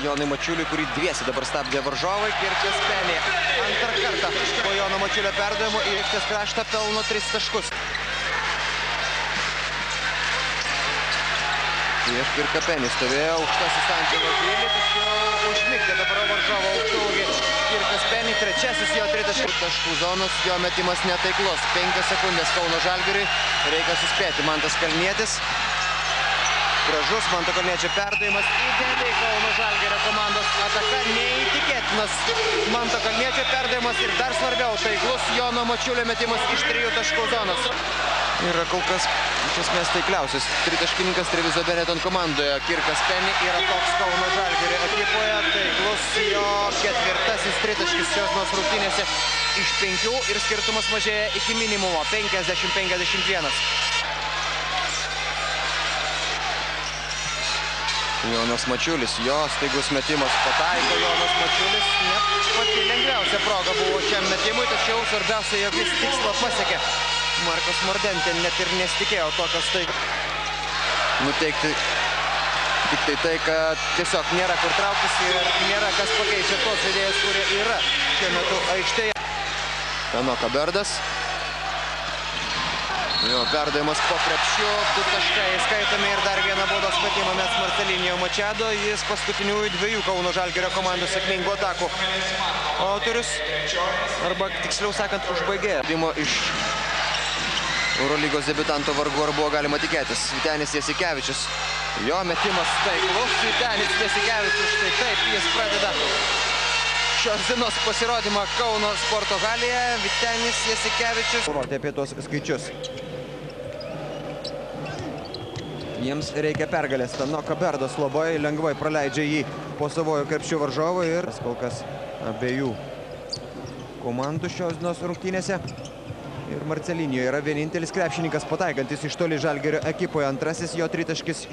Jonui Mačiuliui, kurį dviesi dabar stabdė varžovai. Kirkis Penė antrą kartą po Jono Mačiulio perdavimo į aikštės kraštą pelno 3 taškus. Prieš Kirką Penį stovėjo aukštasis Andželo Gili, tačiau užmigdė dabar varžovo aukštaūgį. Kirkas Penį, trečiasis jo 3 taškų zonos, jo metimas netaiklus. 5 sekundės Kauno Žalgiriui, reikia suspėti. Mantas Kalnietis. Gražus Manto Kalniečio perdavimas, idealiai Kauno Žalgirio komandos ataka, neįtikėtinas Manto Kalniečio perdavimas ir dar svarbiau, taiklus Jono Mačiulio metimas iš 3 taškų zonos. Yra kol kas iš esmės taikliausias tritaškininkas Treviso Benetton komandoje. Kirkas Penį yra toks Kauno Žalgirio ekipoje, taiklus jo 4. tritaškis šios dienos rungtynėse iš 5 ir skirtumas mažėja iki minimumo 50-51. Jonas Mačiulis, jo staigus metimas pataiko Jonas Mačiulis. Ne pati lengviausia proga buvo šiam metimui, tačiau svarbiausia, jog jis tikslą pasiekė. Markas Mordentė net ir nesitikėjo tokio staiga. Nuteikti tik tai, kad tiesiog nėra kur trauktis ir nėra kas pakeičia tos žaidėjus, kurie yra šiuo metu aikštėje. Tanoka Berdas. Jo perdavimas po krepšiu, 2 taškai skaitami ir dar vieną baudos metimą mes Marcelinho Machado. Jis paskutiniųjų 2 Kauno Žalgirio komandų sėkmingų atakų autorius, arba tiksliau sakant užbaigėjo. Iš Eurolygos debiutanto vargu ar buvo galima tikėtis. Vytenis Jasikevičius. Jo metimas taiklus, Vytenis Jasikevičius. Štai taip jis pradeda šios dienos pasirodymą Kauno sporto halėje. Vytenis Jasikevičius. Galvoti apie tuos skaičius. Jiems reikia pergalės. Tanoka Berdas labai lengvai praleidžia jį po savojo krepšių varžovų ir kol kas abiejų komandų šios dienos rungtynėse. Ir Marcelinho yra vienintelis krepšininkas pataikantis iš toli Žalgirio ekipoje. Antrasis jo tritaškis.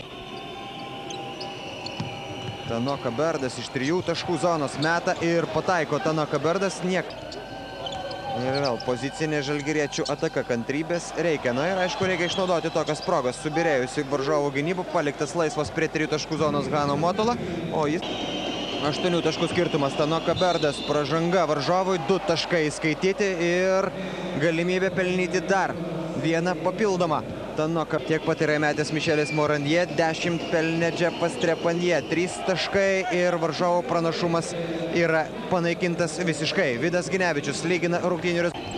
Tanoka Berdas iš 3 taškų zonos meta ir pataiko. Tanoka Berdas niek. Ir vėl pozicinė žalgiriečių ataka, kantrybės reikia. Na ir aišku, reikia išnaudoti tokias progas. Subirėjusi varžovų gynybų, paliktas laisvas prie 3 taškų zonos Hano Motola. O jis 8 taškų skirtumas. Tanoka Berdas pražanga varžovui, 2 taškai skaityti ir galimybė pelnyti dar vieną papildomą. Tanoka tiek pat yra metęs Mišelis Morandie, 10 pelnė Džefas Trepanje, 3 taškai ir varžovų pranašumas yra panaikintas visiškai. Vidas Ginevičius lygina rungtynių rezultatą.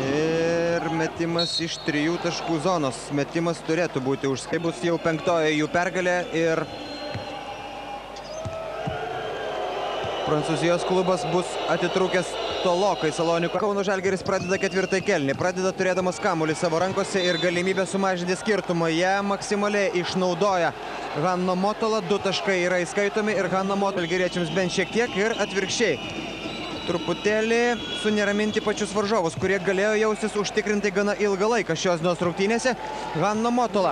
Ir metimas iš 3 taškų zonos. Metimas turėtų būti užskaičiuotas. Bus jau 5-oji jų pergalė ir Prancūzijos klubas bus atitrūkęs tolokai Salonikų. Kauno Žalgiris pradeda 4 kėlinį. Pradeda turėdamas kamuolį savo rankose ir galimybę sumažinti skirtumą. Jie maksimaliai išnaudoja Hanno Motola. 2 taškai yra įskaitomi ir Hanno Motola žalgiriečiams bent šiek tiek ir atvirkščiai. Truputėlį suneraminti pačius varžovus, kurie galėjo jaustis užtikrintai gana ilgą laiką šios dienos rungtynėse. Hanno Motola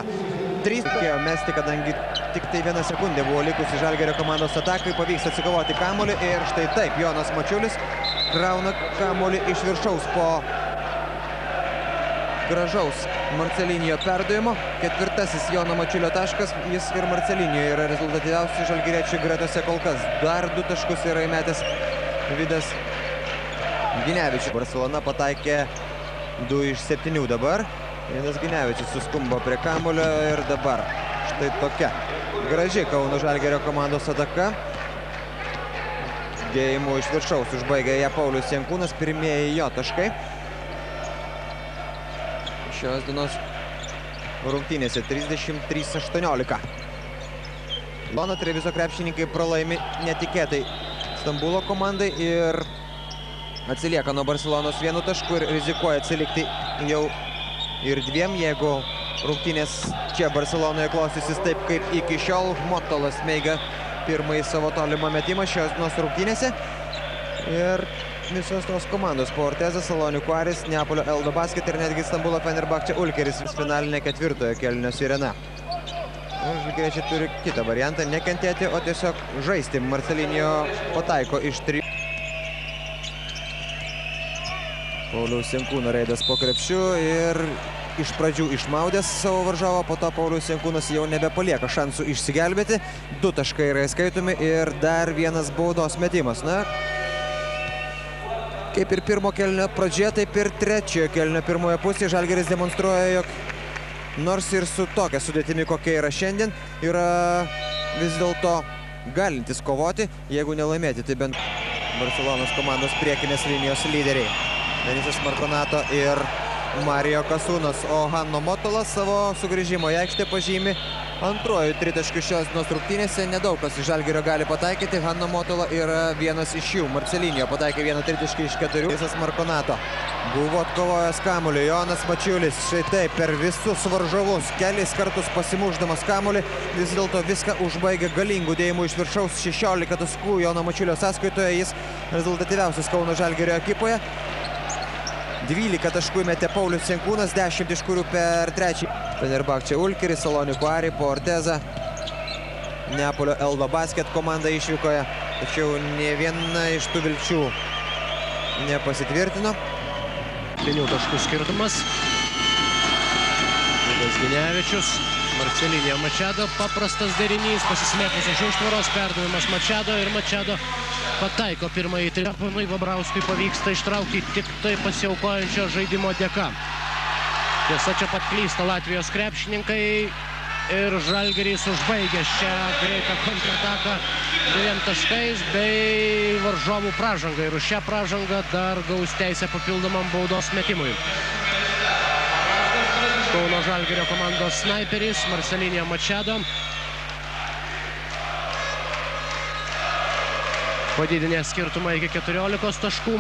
3 reikėjo mesti, kadangi tik tai 1 sekundė buvo likusi Žalgirio komandos atakai. Pavyks atsikovoti kamuolį ir štai taip Jonas Mačiulis krauna kamuolį iš viršaus po gražaus Marcelinio perdavimo. 4. Jono Mačiulio taškas. Jis ir Marcelinio yra rezultatyviausi žalgiriečių gretose kol kas. Dar 2 taškus yra įmetęs Vidas Ginevičius. Barcelona pataikė 2 iš 7 dabar. Vidas Ginevičius suskumbo prie kamulio ir dabar štai tokia graži Kauno Žalgirio komandos ataka. Dėjimu iš viršaus užbaigė ją Paulius Jankūnas. Pirmieji jo taškai šios dienos rungtynėse 33-18. Lona Treviso krepšininkai pralaimi netikėtai Stambulo komandai ir atsilieka nuo Barcelonos 1 tašku ir rizikuoja atsilikti jau ir 2, jeigu rungtynės čia Barcelonoje klostysis taip kaip iki šiol. Motolas meigia pirmąjį savo tolimą metimą šios dienos rungtynėse ir visos tos komandos po Ortezas, Salonikų Aris, Neapolio Eldo Basket ir netgi Stambulo Fenerbahče Ulkeris finalinė 4-ojo kėlinio sirena. Žalgiriečiai turi kitą variantą, nekentėti, o tiesiog žaisti. Marcelinio pataiko iš 3. Pauliaus Jankūno reidas po krepšiu ir iš pradžių išmaudęs savo varžovą, po to Pauliaus Jankūnas jau nebepalieka šansų išsigelbėti. 2 taškai yra įskaitomi ir dar 1 baudos metimas. Na, kaip ir pirmo kėlinio pradžioje, taip ir trečiojo kėlinio pirmoje pusėje Žalgiris demonstruoja, jog nors ir su tokia sudėtimi, kokia yra šiandien, yra vis dėlto galintis kovoti, jeigu nelaimėti, tai bent Barcelonos komandos priekinės linijos lyderiai. Denisas Markonato ir Mario Kasūnas, o Hanno Motola savo sugrįžimo į aikštę pažymi antruoju 3 taškių šios dienos rungtynėse. Nedaug kas iš Žalgirio gali pataikyti, Hanno Motola yra vienas iš jų. Marcelinio pataikė 1 tritaškį iš 4. Denisas Markonato buvo atkovojęs kamuolį. Jonas Mačiulis štai taip per visus varžovus kelis kartus pasimušdamas kamuolį vis dėlto viską užbaigė galingų dėjimų iš viršaus. 16 taškų Jono Mačiulio sąskaitoje, jis rezultatyviausias Kauno Žalgirio ekipoje. 12 taškų metė Paulius Jankūnas, 10 iš kurių per 3. Fenerbahče Ulkeris, Salonikų Ari, po Orteza, Neapolio Eldo Basket komanda išvykoje, tačiau ne viena iš tų vilčių nepasitvirtino. 7 taškų skirtumas. Vidas Ginevičius, Marcelinio Mačado, paprastas derinys, pasislėpus už užtvaros, perdavimas Mačado ir Mačado pataiko pirmąjį tritaškį. Vabrauskui pavyksta ištraukti tik tai pasiaukojančio žaidimo dėka. Tiesa, čia pat klysta Latvijos krepšininkai ir Žalgiris užbaigė šią greitą kontrataką 2 taškais bei varžovų pražangą. Ir už šią pražangą dar gaus teisę papildomam baudos metimui. Kauno Žalgirio komandos snaiperis Marcelinio Mačado. Padidinę skirtumą iki 14 taškų.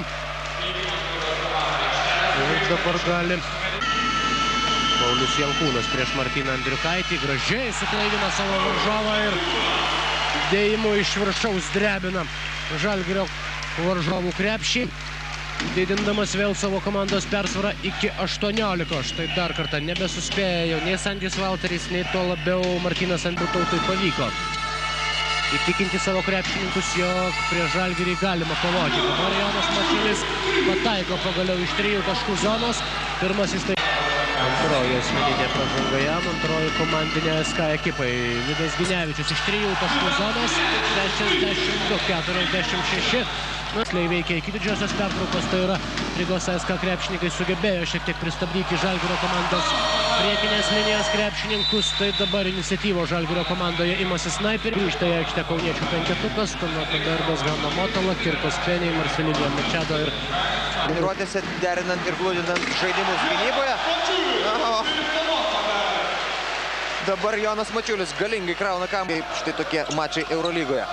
Ir dabar gali Paulius Jankūnas prieš Martyną Andriukaitį. Gražiai suklaidina savo varžovą ir dėjimu iš viršaus drebina Žalgirio varžovų krepšį, didindamas vėl savo komandos persvarą iki 18. Štai dar kartą nebesuspėja jau nei Sandis Valteris, nei tuo labiau Martynas Andriukaitui pavyko įtikinti savo krepšininkus, jog prie Žalgirį galima kovoti. Dabar Jonas Mačiulis pataiko pagaliau iš 3 taškų zonos. Pirmasis tai Antroji asmeninė pražanga jam, antroji komandinė SK ekipai. Vidas Ginevičius iš 3 taškų zonos, 62-46. Tiksliai veikia iki didžiosios pertraukos, tai yra Rygos SK krepšininkai sugebėjo šiek tiek pristabdyti Žalgirio komandos priekinės linijos krepšininkus. Tai dabar iniciatyvo Žalgirio komandoje imasi snaiperių. Grįžta į aikštę kauniečių penketukas, Tanoka Berdas, Gano Motola, Kirkas Peniai, Marcelinio Machado ir... Treniruotėse derinant ir glūdinant žaidimus gynyboje. Dabar Jonas Mačiulis galingai krauna kamuolį. Štai tokie mačai Eurolygoje.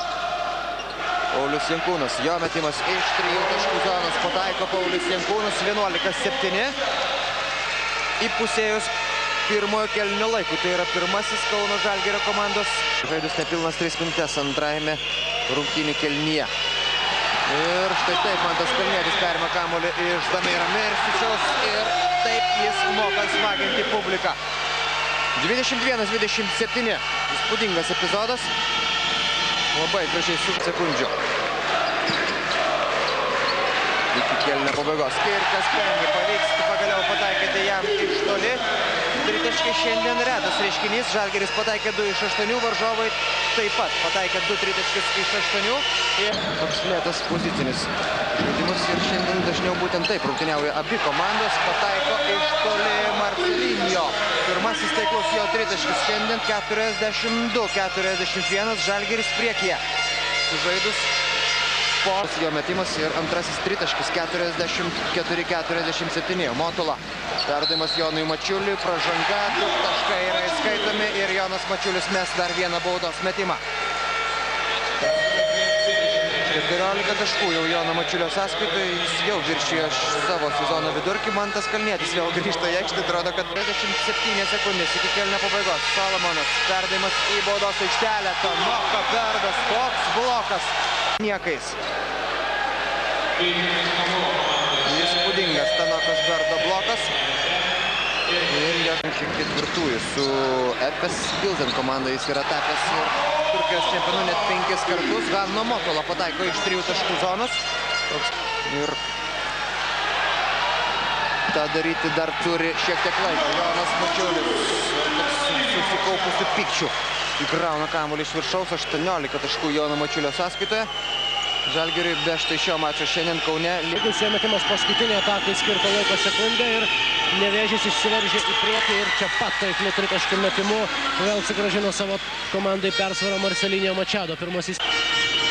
Paulius Jankūnas, jo metimas iš 3 taškų zonos, pataiko Paulius Jankūnas, 11-7. Įpusėjus pirmojo kėlinio laikų, tai yra pirmasis Kauno Žalgirio komandos. Žaidus nepilnas 3 minutės antrajame rungtynių kėlinyje. Ir štai taip Mantas Kalnietis perima kamuolį iš Damiro Mirsičiaus ir taip jis moka smaginti publiką. 21-27. Įspūdingas epizodas. Labai gražiai su sekundžių. Iki kėlinio pabaigos. Kirkas Peniai pavyks pagaliau pataikyti jam iš toli. Tritaškiai šiandien retas reiškinys. Žalgiris pataikė 2 iš 8, varžovai taip pat pataikė 2 tritaškius iš 8. Ir toks lėtas pozicinis žaidimas ir šiandien dažniau būtent taip rungtyniauja abi komandos. Pataiko iš toli Marcelinio. Pirmasis taiklus jo tritaškis šiandien 42-41. Žalgiris priekyje. Sužaidus po jo metimas ir antrasis tritaškis 44-47. Motola. Perdavimas Jonui Mačiuliui. Pražanga. 2 taškai yra įskaitomi ir Jonas Mačiulis mes dar vieną baudos metimą. 14 taškų jau Jono Mačiulio sąskaitoje, jis jau viršijo savo sezono vidurkį. Mantas Kalnietis vėl grįžta į aikštę, atrodo, kad 27 sekundės iki kėlinio pabaigos. Solomonas, perdavimas į baudos aikštelę, Tanoka Berdas, koks blokas. Niekais. Įspūdingas Tanokos Berdo blokas. Ir jo ketvirtųjų su Efes Pilsen komanda jis yra tapęs ir Turkijos čempionu net 5 kartus. Gano Motola pataiko iš 3 taškų zonos. Ir tą daryti dar turi šiek tiek laiko. Jonas Mačiulis susikaupusių pykčių įkrauna kamuolį iš viršaus. 18 taškų Jono Mačiulio sąskaitoje. Žalgiriui be štai šio mačo šiandien Kaune. Lygusio metimas paskutinė atakai skirto laiko sekundę ir Nevėžis išsiveržė į priekį ir čia pat taikliu tritaškių metimu vėl sugrąžino savo komandai persvarą Marcelinio Machado. Pirmasis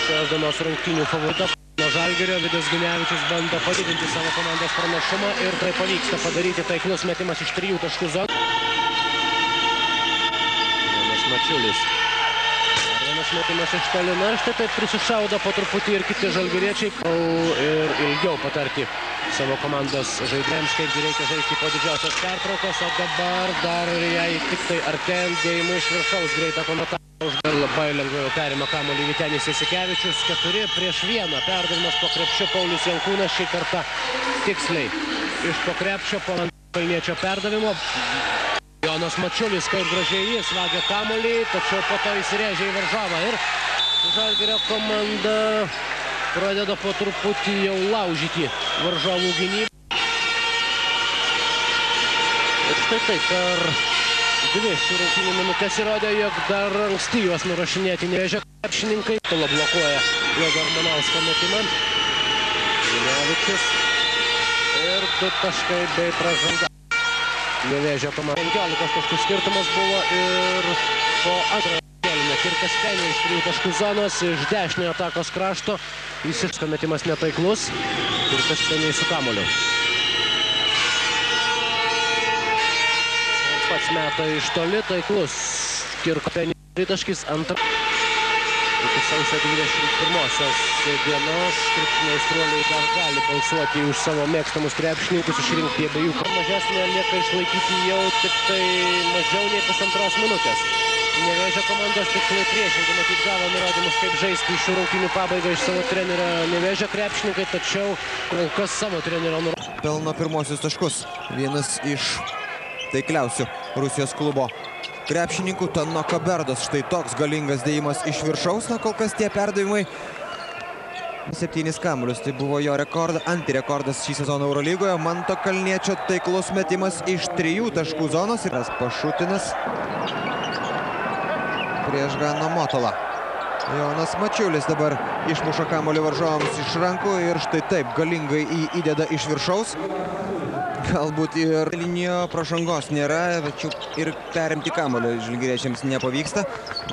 šios dienos rungtynių favoritas nuo Žalgirio. Vidas Ginevičius bando padidinti savo komandos pranašumą ir tai pavyksta padaryti. Taiklus metimas iš 3 taškų zonos. Jonas Mačiulis. Vienas metimas iš toli. Na, štai taip prisišaudo po truputį ir kiti žalgiriečiai. Ir ilgiau patarti savo komandos žaidėjams, kaip reikia žaisti po didžiosios pertraukos. O dabar dar jai tik tai artėjant dėjimų iš viršaus greitą komentarą. Dar labai lengvai perima kamuolį Vytenis Jasikevičius. 4-1. Perdavimas po krepšiu Paulius Jankūnas šį kartą tiksliai iš po krepšio po kalniečio perdavimo. Jonas Mačiulis, kaip gražiai jis vagia kamuolį, tačiau po to įsirėžia į varžovą ir Žalgirio komanda pradeda po truputį jau laužyti varžovų gynybą. Ir štai taip, per 2 šių rungtynių minutės įrodė, jog dar anksti juos nurašinėti Nevėžio krepšininkai. Tolo blokuoja Jogo Armanausko metimą. Ginevičius ir 2 taškai bei pražanga. Nevėžio komanda 15 taškų skirtumas buvo ir po antrojo kėlinio Kirkas Peniai iš 3 taškų zonos, iš dešinio atakos krašto. Visiškai metimas netaiklus. Kirkas Peniai su kamuoliu. Pats meta iš toli, taiklus. Kirko Peniai tritaškis antrą. Iki sausio 21-osios dienos krepšinio aistruoliai dar gali balsuoti už savo mėgstamus krepšininkus, išrinkti abiejų. Mažesnė lieka išlaikyti jau tik tai mažiau nei pusantros minutės. Nevėžio komandos tikslai priešingai, matyt, gavo nurodymus, kaip žaisti šių rungtynių pabaigą iš savo trenerio Nevėžio krepšininkai, tačiau kol kas savo trenerio nurodymus. Pelno pirmosius taškus. Vienas iš taikliausių Rusijos klubo krepšininkų Tanoka Berdas. Štai toks galingas dėjimas iš viršaus. Na, kol kas tie perdavimai 7 kamuolius, tai buvo jo antirekordas šį sezoną Eurolygoje. Manto Kalniečio taiklus metimas iš 3 taškų zonos ir Pašutinas prieš Gano Motolą. Jonas Mačiulis dabar išmuša kamuolį varžovams iš rankų ir štai taip galingai įdeda iš viršaus. Galbūt ir linijo pražangos nėra, tačiau ir perimti kamuolį žalgiriečiams nepavyksta.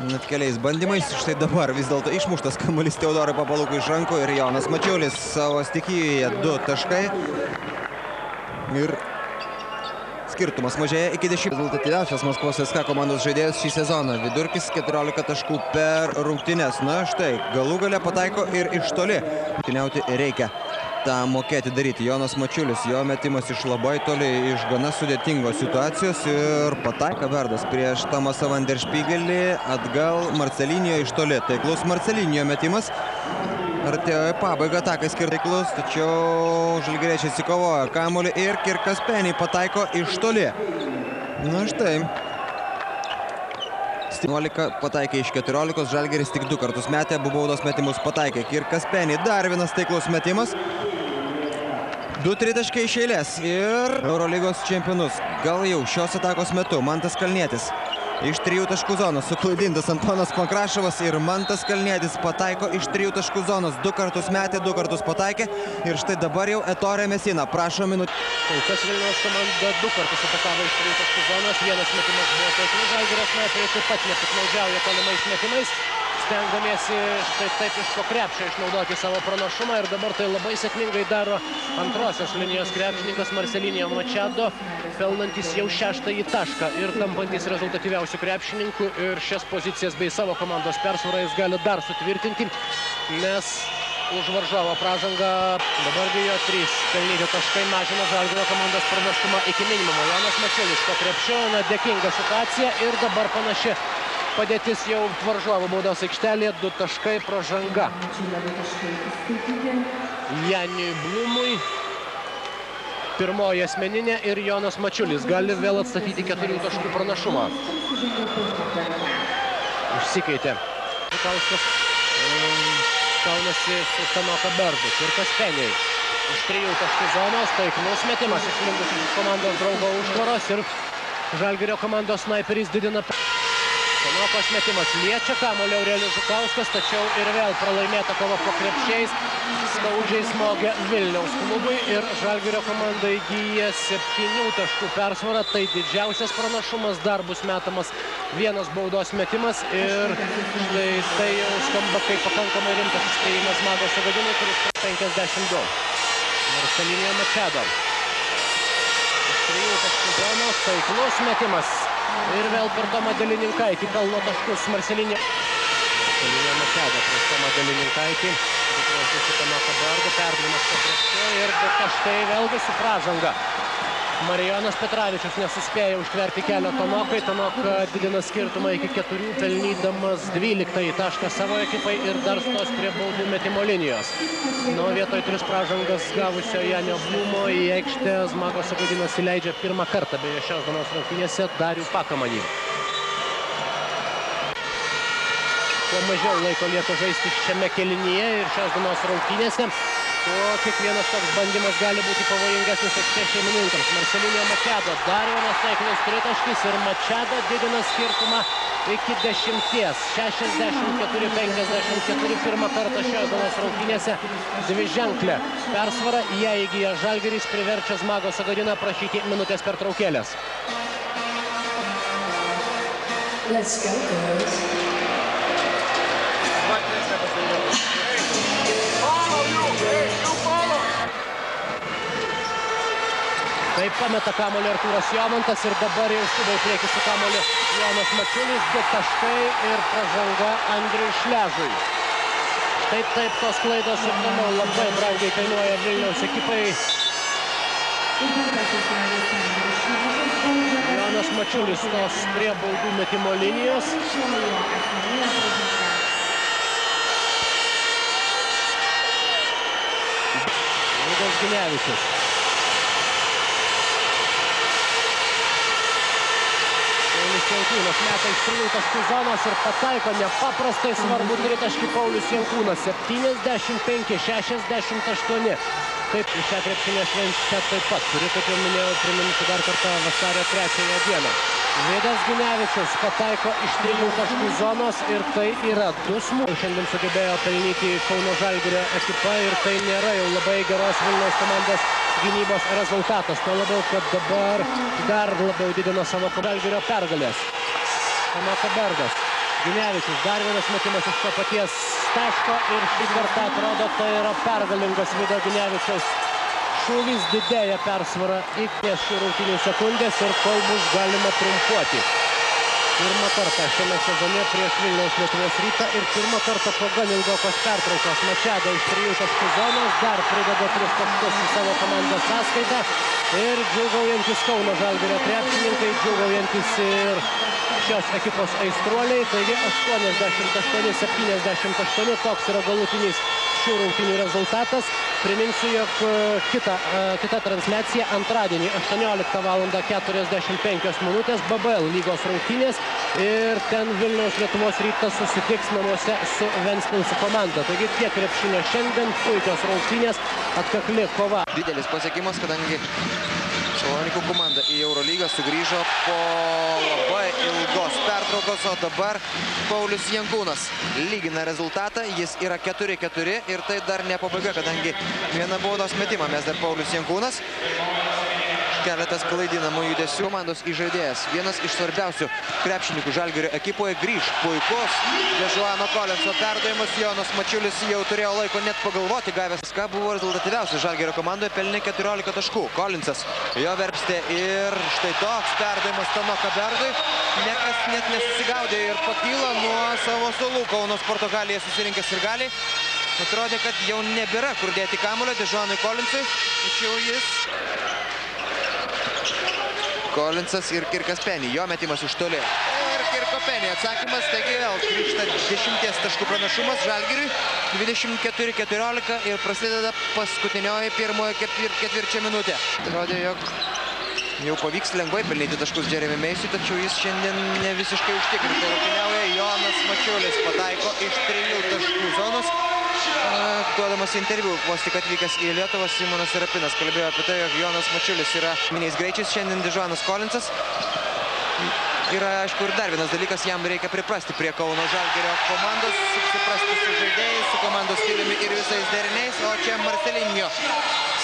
Net keliais bandymais. Štai dabar vis dėlto išmuštas kamuolys Teodorui Papalukui iš rankų ir Jonas Mačiulis savo stichijoje 2 taškai. Ir skirtumas mažėja iki 10. Rezultatyviausias Maskvos SK komandos žaidėjas šį sezoną. Vidurkis 14 taškų per rungtynes. Na štai, galų gale pataiko ir iš toli. Rungtyniauti reikia tą mokėti daryti. Jonas Mačiulis, jo metimas iš labai toli, iš gana sudėtingos situacijos ir pataiko Verdas prieš Tomasą Van der Špygelį. Atgal Marcelinio iš toli. Taiklus Marcelinio metimas. Artėjo į pabaigą, atakai skirtaiklus, tačiau žalgiriečiai atsikovojo kamuolį ir Kirkas Penny pataiko iš toli. Na štai. 11 pataikė iš 14, žalgiris tik 2 kartus metė, abu baudos metimus pataikė. Kirkas Penny, dar vienas taiklus metimas. 2 tritaškai iš eilės ir Eurolygos čempionus. Gal jau šios atakos metu Mantas Kalnietis iš 3 taškų zonos. Suklaidintas Antonas Pankrašovas ir Mantas Kalnietis pataiko iš 3 taškų zonos. 2 kartus metė, 2 kartus pataikė. Ir štai dabar jau Ettore Messina. Prašo minutę. Kol kas Vilniaus komanda 2 kartus atakavo iš 3 taškų zonos. Vienas metimas buvo taiklus. Žalgirio snaiperiai taip pat nepiktnaudžiauja tolimais metimais, stengdamiesi štai taip iš po krepšio išnaudoti savo pranašumą. Ir dabar tai labai sėkmingai daro antrosios linijos krepšininkas Marcelinio Machado, pelnantis jau 6-ąjį tašką ir tampantis rezultatyviausių krepšininkų. Ir šias pozicijas bei savo komandos persvarą jis gali dar sutvirtinti, nes už varžovo pražangą dabar jo 3 pelnyti taškai mažina Žalgirio komandos pranašumą iki minimumo. Jonas Mačiulis po krepšio, dėkinga situacija ir dabar panaši padėtis jau varžovo baudos aikštelėje. 2 taškai pražanga Janiui Blumui. Pirmoji asmeninė ir Jonas Mačiulis gali vėl atstatyti 4 taškų pranašumą. Užsikeitė. Kauskas kaunasi su Tanoka Berdu. Kirkas Penny iš 3 taškų zonos. Taiklus metimas išlindus iš komandos draugo užtvaros ir Žalgirio komandos snaiperis didina. Tanokos metimas liečia kamuolį Aurelijus Žukauskas, tačiau ir vėl pralaimėta kova po krepšiais. Skaudžiai smogia Vilniaus klubui ir Žalgirio komanda įgyja 7 taškų persvarą. Tai didžiausias pranašumas, dar bus metamas 1 baudos metimas ir štai tai jau skamba kaip pakankamai rimtas įspėjimas Mago Sagadinui, kuris 52. Marcelinio Machado. Iš 3 taškų zonos taiklus metimas. Ir vėl per Tomą Delininkaitį pelno taškus Marcelinio Machado prieš Tomą Delininkaitį. Tanoka Berdu, perdavimas po krepšio ir 2 taškai vėlgi su pražanga. Marijonas Petravičius nesuspėjo užtverti kelio Tanokai. Tanoka didina skirtumą iki 4, pelnydamas 12 tašką savo ekipai ir dar stos prie baudų metimo linijos. Nuo vietoj 3 pražangas gavusio Janio Blumo į aikštę Zmago Sagadinas įleidžia pirmą kartą beje šios dienos rungtynėse Darių Pakamanį. Kuo mažiau laiko lieka žaisti šiame kėlinyje ir šios dienos rungtynėse, tuo kiekvienas toks bandymas gali būti pavojingesnis aikštės šeimininkams. Marcelinio Machado, dar vienas taiklus tritaškis ir Machado didina skirtumą iki 10. 64-54 pirmą kartą šios dienos rungtynėse dviženklę persvarą. Ją įgyja Žalgiris, priverčia Zmago Sagadiną prašyti minutės pertraukėlės. Let's go, girls. Taip pameta kamuolį Artūras Jomantas ir dabar jau skuba į priekį su kamuoliu Jonas Mačiulis. 2 taškai ir pražanga Andriui Šležui. Štai taip tos klaidos ir toliau labai brangiai kainuoja Vilniaus ekipai. Jonas Mačiulis tos prie baudų metimo linijos. Liudas Ginevičius. Jau Jankūnas meta iš 3 taškų zonos ir pataiko nepaprastai svarbu tritaškį Paulius Jankūnas. 75-68. Taip, šią krepšinio šventę taip pat turiu, kaip jau minėjau, priminsiu dar kartą vasario 3 dieną. Vidas Ginevičius pataiko iš 3 taškų zonos ir tai yra 2 smūgiai. Šiandien sugebėjo pelnyti Kauno Žalgirio ekipa ir tai nėra jau labai geros Vilniaus komandos gynybos rezultatas. Tuo labiau, kad dabar dar labiau didino savo Žalgirio pergalės. Kaberdas. Ginevičius, dar vienas metimas iš to paties taško ir šį kartą atrodo tai yra pergalingas Vido Ginevičiaus šūvis, didėja persvara iki šių rungtynių sekundės ir kol bus galima trumpuoti. Pirmą kartą šiame sezone prieš Vilniaus Lietuvos Rytą ir pirmą kartą po gan ilgokos pertraukos Mačado iš 3 taškų zonos dar prideda 3 taškus į savo komandos sąskaitą ir džiūgaujantis Kauno Žalgirio krepšininkai, džiūgaujantis ir šios ekipos aistruoliai, taigi 88-78, toks yra galutinis šių rungtynių rezultatas. Priminsiu, jog kita transliacija antradienį 18:45 BBL lygos rungtynės ir ten Vilniaus Lietuvos Rytas susitiks namuose su Ventspilsio komanda. Taigi tiek krepšinio šiandien, puikios rungtynės, atkakli kova. Didelis pasiekimas, kadangi Salonikų komanda į Eurolygą sugrįžo po labai ilgos pertraukos, o dabar Paulius Jankūnas lygina rezultatą, jis yra 4-4 ir tai dar ne pabaiga, kadangi vieną baudos metimą mes dar Paulius Jankūnas. Keletas klaidinamų judesių. Komandos įžaidėjas, vienas iš svarbiausių krepšininkų Žalgirio ekipoje, grįž puikus Dežuano Kolinso perdavimas. Jonas Mačiulis jau turėjo laiko net pagalvoti, gavęs ką buvo rezultatyviausias Žalgirio komandoje, pelnė 14 taškų. Kolinsas jo verpstė ir štai toks perdavimas Tano Kaberdui. Niekas net nesusigaudė ir pakyla nuo savo suolų. Kauno Sporto halėje susirinkęs sirgaliai. Atrodė, kad jau nebėra kur dėti kamuolio Dežuanui Kolinsui, tačiau jis... Kolinsas ir Kirkas Penny, jo metimas iš toli. Ir Kirko Penny atsakymas, taigi vėl grįžta 10 taškų pranašumas Žalgiriui, 24-14 ir prasideda paskutinioji pirmojo ketvirčio minutė. Atrodė, jog jau pavyks lengvai pelnyti taškus Jeremy Meisiui, tačiau jis šiandien ne visiškai užtikrintai rungtyniauja. Jonas Mačiulis pataiko iš 3 taškų zonos. Duodamas interviu, vos tik atvykęs į Lietuvą, Simonas Serapinas kalbėjo apie tai, jog Jonas Mačiulis yra miniais greičiais, šiandien Dežuanas Kolinsas. Yra, aišku, ir dar vienas dalykas, jam reikia priprasti prie Kauno Žalgirio komandos, susiprasti su žaidėjais, su komandos stiliumi ir visais deriniais, o čia Marcelinho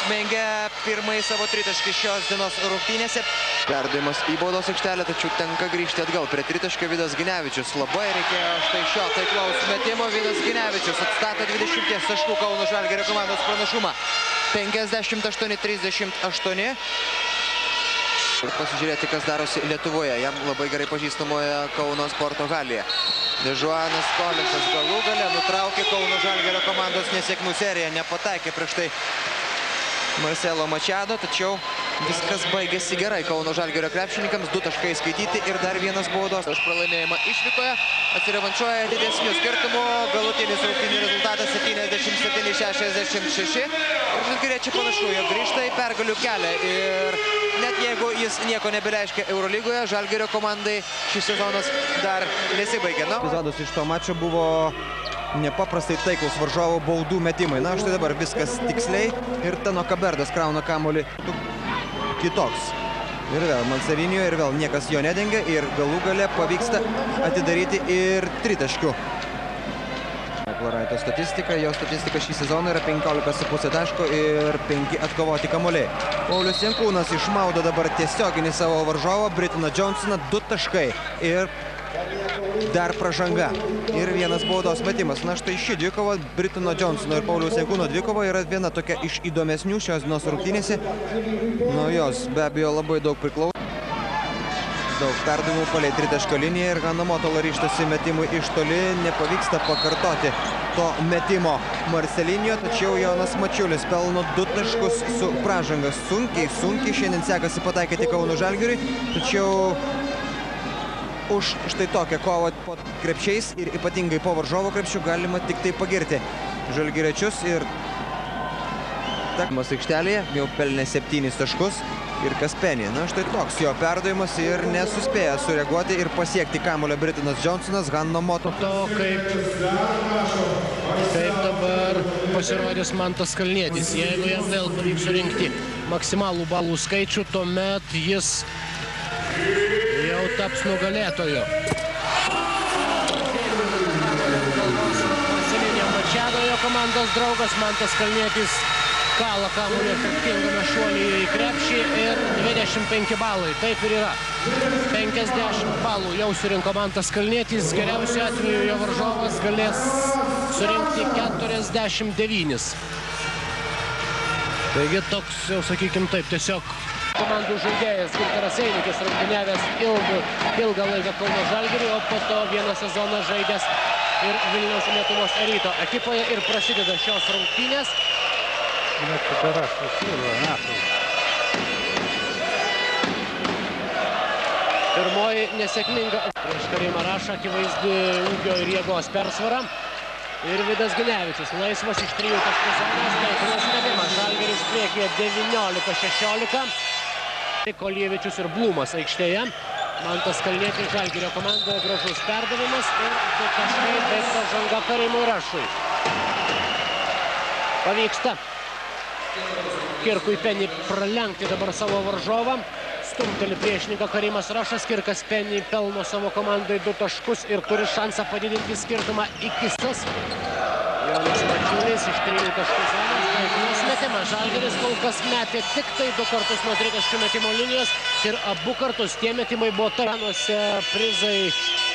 smengia pirmąjį savo tritaškį šios dienos rungtynėse. Perdavimas į baudos aikštelę, tačiau tenka grįžti atgal prie tritaškio. Vidas Ginevičius. Labai reikėjo štai šio taiklaus metimo. Vidas Ginevičius atstato 20 taškų Kauno Žalgirio komandos pranašumą. 58-38. Ir pasižiūrėti, kas darosi Lietuvoje. Jam labai gerai pažįstamoje Kauno Sporto halėje. Dežuanas Kolinsas galų gale nutraukė Kauno Žalgirio komandos nesėkmių seriją. Nepataikė prieš tai Marcelo Mačado, tačiau viskas baigėsi gerai Kauno Žalgirio krepšininkams. 2 taškai skaityti ir dar vienas baudos. Už pralaimėjimą išvykoje atsirevanšuoja didesnių skirtumų. Galutinis rungtynių rezultatas 77-66. Ir žalgiriečiai panašu, jog grįžta į pergalių kelią. Ir net jeigu jis nieko nebereiškia Eurolygoje, Žalgirio komandai šis sezonas dar nesibaigė. Epizodas iš to mačo buvo nepaprastai taiklus varžovo baudų metimai. Na, štai dabar viskas tiksliai ir Tano Kaberdas krauna kamuolį kitoks. Ir vėl Mansavinio, ir vėl niekas jo nedengia ir galų gale pavyksta atidaryti ir tritaškių. Klaraito statistika, jo statistika šį sezoną yra 15,5 taško ir 5 atkovoti kamuoliai. Paulius Jankūnas išmaudo dabar tiesioginį savo varžovą, Britaną Johnsoną, 2 taškai ir dar pražanga. Ir vienas baudos metimas. Na štai ši dvikova, Britano Johnsono ir Pauliaus Jankūno dvikova, yra viena tokia iš įdomesnių šios dienos rungtynėse. Nuo jos be abejo labai daug priklauso. Daug perdavimų palei tritaškio liniją ir Hano Motolo ryžtasi metimui iš toli. Nepavyksta pakartoti to metimo Marcelinio, tačiau Jonas Mačiulis pelno 2 taškus su pražanga. Sunkiai šiandien sekasi pataikyti Kauno Žalgiriui, tačiau už štai tokią kovą po krepšiais ir ypatingai po varžovo krepšių galima tik tai pagirti žalgiriečius ir Tekmas aikštelėje jau pelnė 7 taškus ir Kaspenį. Na, štai toks jo perdavimas ir nesuspėja sureaguoti ir pasiekti kamuolio Britanas Johnsonas, Hanno Moto. To, kaip dabar pasirodys Mantas Kalnietis. Jeigu jam vėl pavyks surinkti maksimalų balų skaičių, tuomet jis jau taps nugalėtoju. Marcelinio Mačiadojo komandos draugas Mantas Kalnietis kala kamuolį efektingame šuolyje į krepšį ir 25 balai. Taip ir yra. 50 balų jau surinko Mantas Kalnietis. Geriausiu atveju jo varžovas galės surinkti 49. Taigi toks, jau sakykim taip, tiesiog komandų žaidėjas Gintaras Einikis rungtyniavęs ilgą laiką Kauno Žalgiriui, o po to vieną sezoną žaidęs ir Vilniaus Lietuvos Ryto ekipoje ir prasideda šios rungtynės. Pirmoji nesėkminga prieš Karimą Rašą, akivaizdi ūgio ir jėgos persvara. Ir Vidas Ginevičius laisvas iš 3 taškų zonos, taiklus metimas. Žalgiris priekyje 19-16. Kolievičius ir Blumas aikštėje. Mantas Kalnietis Žalgirio komandoje, gražus perdavimas ir 2 taškai, baigta žanga Karimui Rašui. Pavyksta Kirkui Penį pralenkti dabar savo varžovą. Stumteli priešininką Karimas Rašas. Kirkas Penį pelno savo komandai 2 taškus ir turi šansą padidinti skirtumą iki sas. Jonas Mačiulis iš 3 taškų zonos. Taiklus metimas. Žalgiris kol kas metė tik tai 2 kartus nuo 3 taškų metimo linijos. Ir abu kartus tie metimai buvo taranuose prizai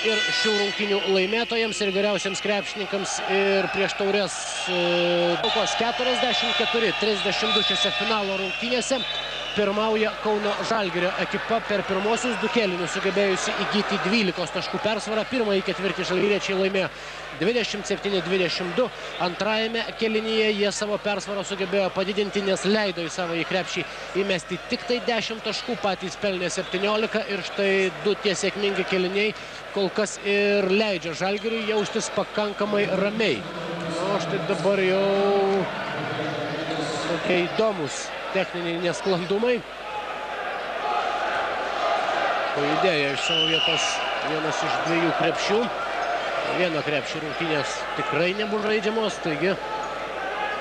ir šių rungtynių laimėtojams ir geriausiams krepšininkams ir prieš taurės 44-32 šiose finalo rungtynėse. Pirmauja Kauno Žalgirio ekipa per pirmosius 2 kėlinius sugebėjusi įgyti 12 taškų persvarą. Pirmąjį ketvirtį žalgiriečiai laimėjo 27-22. Antrajame kėlinyje jie savo persvarą sugebėjo padidinti, nes leido į savo krepšį įmesti tik tai 10 taškų, patys pelnė 17 ir štai 2 tie sėkmingi kėliniai kol kas ir leidžia Žalgiriui jaustis pakankamai ramiai. O štai dabar jau tokie įdomus techniniai nesklandumai. Pajudėjo iš savo vietos vienas iš 2 krepšių. Vieno krepšį rungtynės tikrai nebus žaidžiamos, taigi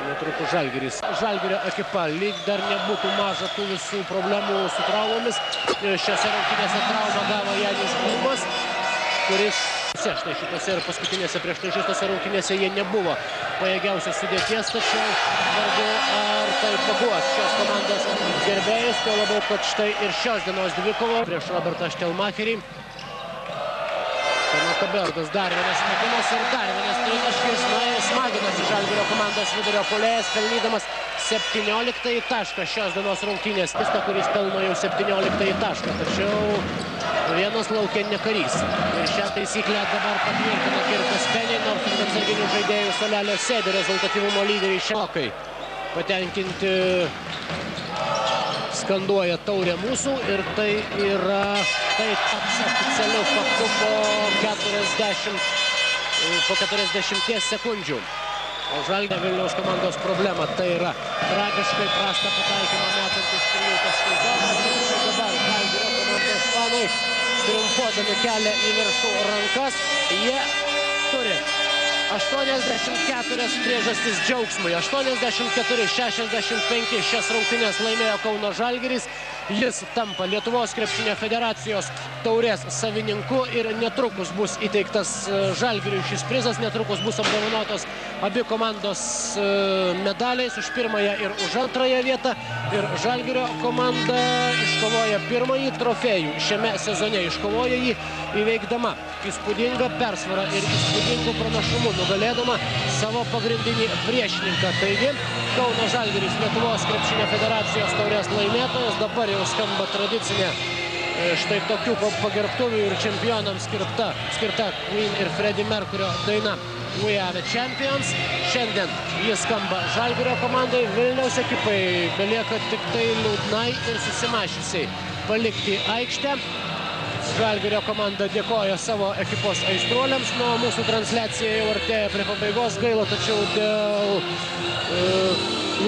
netrukus Žalgiris. Žalgirio ekipa lyg dar nebūtų maža tų visų problemų su traumomis. Šiose rungtynėse traumą gavo Janis Blumas, kuris štai šitose ir paskutinėse prieš tai žaistose rungtynėse jie nebuvo pajėgiausios sudėties, tačiau vargu ar tai paguos šios komandos gerbėjus, tuo labiau, kad štai ir šios dienos dvikova prieš Robertą Štelmacherį. Bergas dar vienas metimas ir dar vienas tritaškis. Na ir smaginasi Žalgirio komandos vidurio puolėjas, pelnydamas 17 tašką šios dienos rungtynės. Kuris pelno jau 17 tašką, tačiau vienas laukia ne karys. Ir šią taisyklę dabar patvirtina Kirkas Penį, nors ir atsarginių žaidėjų suolelio sėdi rezultatyvumo lyderiai šiokai. Patenkinti skanduoja taurė mūsų ir tai yra taps oficialiu faktu po 40 sekundžių. O Žalgirio Vilniaus komandos problema tai yra tragiškai prastą pataikymą metantis 3 taškų zoną. Dabar Žalgirio komandos fanai triumfuodami kelia į viršų rankas. Jie turi 84 priežastis džiaugsmui. 84-65 šias rungtynes laimėjo Kauno Žalgiris. Jis tampa Lietuvos krepšinio federacijos taurės savininku ir netrukus bus įteiktas Žalgiriui šis prizas. Netrukus bus apdovanotos abi komandos medaliais už pirmąją ir už antrąją vietą. Ir Žalgirio komanda iškovoja pirmąjį trofėjų šiame sezone. Iškovoja jį įveikdama įspūdingą persvarą ir įspūdingų pranašumų, nugalėdama savo pagrindinį priešininką. Taigi, Kauno Žalgiris Lietuvos krepšinio federacijos taurės laimėtojas. Dabar jau skamba tradicinė štai tokių pagerbtuvių ir čempionams skirta Queen ir Freddie Mercurio daina We Are the Champions. Šiandien jis skamba Žalgirio komandai. Vilniaus ekipai belieka tik tai liūdnai ir susimašiusiai palikti aikštę. Žalgirio komanda dėkoja savo ekipos aistruoliams. Nu, mūsų transliacija jau artėja prie pabaigos. Gaila, tačiau dėl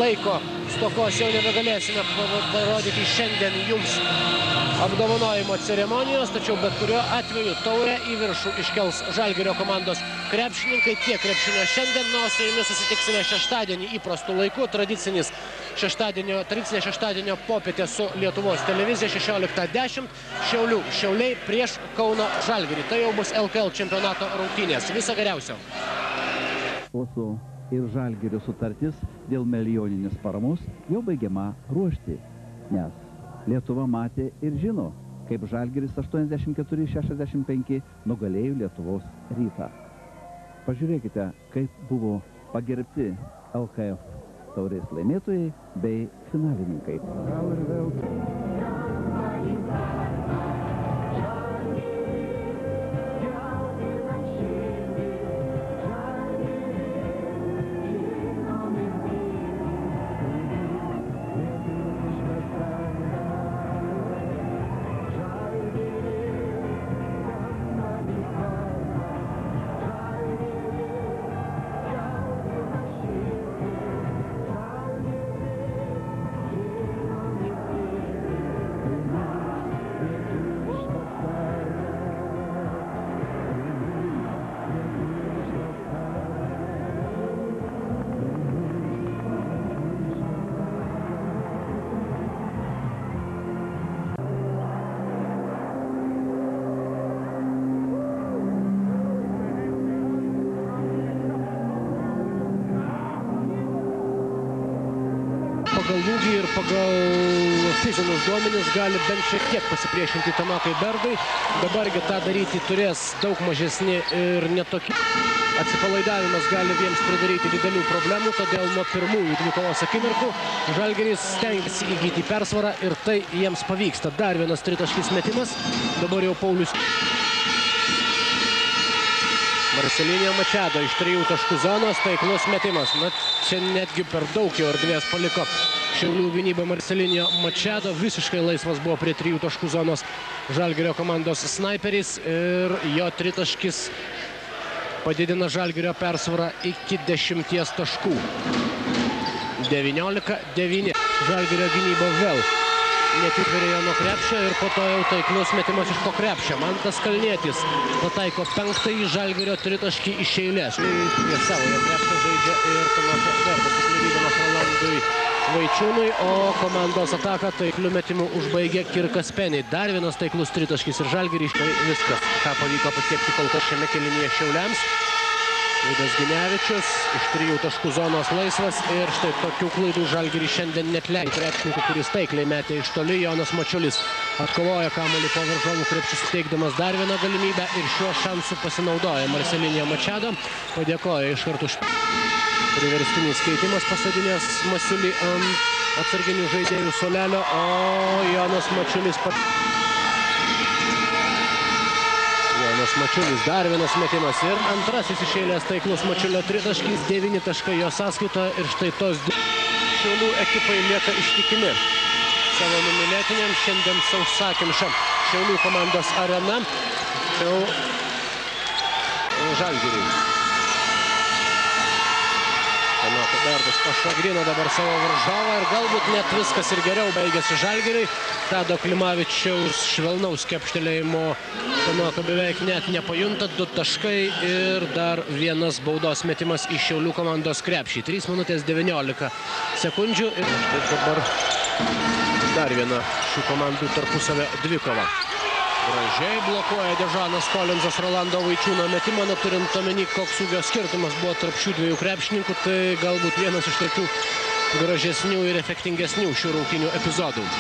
laiko stokos jau nebegalėsime parodyti šiandien jums apdovanojimo ceremonijos, tačiau bet kuriuo atveju taurę į viršų iškels Žalgirio komandos krepšininkai. Tiek krepšinio šiandien, na, o su jumis susitiksime šeštadienį įprastu laiku. Tradicinė šeštadienio popietė su Lietuvos televizija 16:10. Šiauliai prieš Kauno Žalgirį. Tai jau bus LKL čempionato rungtynės. Viso geriausio. Oso ir Žalgirio sutartis dėl milijoninės paramos jau baigiama ruošti, nes Lietuva matė ir žino, kaip Žalgiris 84-65 nugalėjo Lietuvos Rytą. Pažiūrėkite, kaip buvo pagerbti LKF taurės laimėtojai bei finalininkai. Pagal ūgį ir pagal fizinius duomenis gali bent šiek tiek pasipriešinti Tamakai Bergui. Dabargi tą daryti turės daug mažesni ir netokie. Atsipalaidavimas gali jiems pridaryti didelių problemų, todėl nuo pirmųjų dvikovos akimirkų Žalgiris stengiasi įgyti persvarą ir tai jiems pavyksta. Dar vienas tritaškis metimas. Dabar jau Paulius Marcelinio Machado iš 3 taškų zonos, taiklus metimas. Na, čia netgi per daug jo erdvės paliko Šiaulių gynyba. Marcelinio Machado visiškai laisvas buvo prie 3 taškų zonos Žalgirio komandos snaiperis ir jo tritaškis padidina Žalgirio persvarą iki 10 taškų. 19-9. Žalgirio gynyba vėl netitverėjo nuo krepšio ir po to jau taiklus metimas iš po krepšio. Mantas Kalnietis pataiko 5-ąjį Žalgirio tritaškį iš eilės. Prie savojo krepšio žaidžia ir Tomas Berdas, atlydydamas Rolandui Vaičiūnui, o komandos ataką taikliu metimu užbaigė Kirkas Penny. Dar vienas taiklus tritaškis ir Žalgirį. Tai viskas, ką pavyko pasiekti kol kas šiame kėlinyje Šiauliams. Liudas Ginevičius iš 3 taškų zonos laisvas ir štai tokių klaidų Žalgiris šiandien netleidžia. Krepšininkų, kuris taikliai metė iš toli, Jonas Mačiulis atkovoja kamuolį po varžovų krepšių, suteikdamas dar vieną galimybę ir šiuo šansu pasinaudoja Marcelinio Machado. Padėkoja iš karto už priverstinis keitimas, pasadinės Masiulį ant atsarginių žaidėjų suolelio, o Jonas Mačiulis Mačiulis, dar vienas metimas ir antrasis iš eilės taiklus Mačiulio tritaškis, 9 taškai jo sąskaitoje ir štai tos Šiaulių ekipai lieka ištikimi savo numylėtiniam šiandien sausakimšam Šiaulių komandos arena. Jau Žalgiriui. Tamakai Berdas pašagrino dabar savo varžovą ir galbūt net viskas ir geriau baigėsi Žalgiriui. Tado Klimavičiaus švelnaus kepštelėjimo Tamakai beveik net nepajunta. 2 taškai ir dar vienas baudos metimas iš Šiaulių komandos krepšį. 3 minutės 19 sekundžių ir štai dabar dar viena šių komandų tarpusavio dvikova. Gražiai blokuoja Dežanas Kolinsas Rolando Vaičiūno metimą, turint omeny, koks ūgio skirtumas buvo tarp šių dviejų krepšininkų, tai galbūt vienas iš tokių gražesnių ir efektingesnių šių rungtynių epizodų.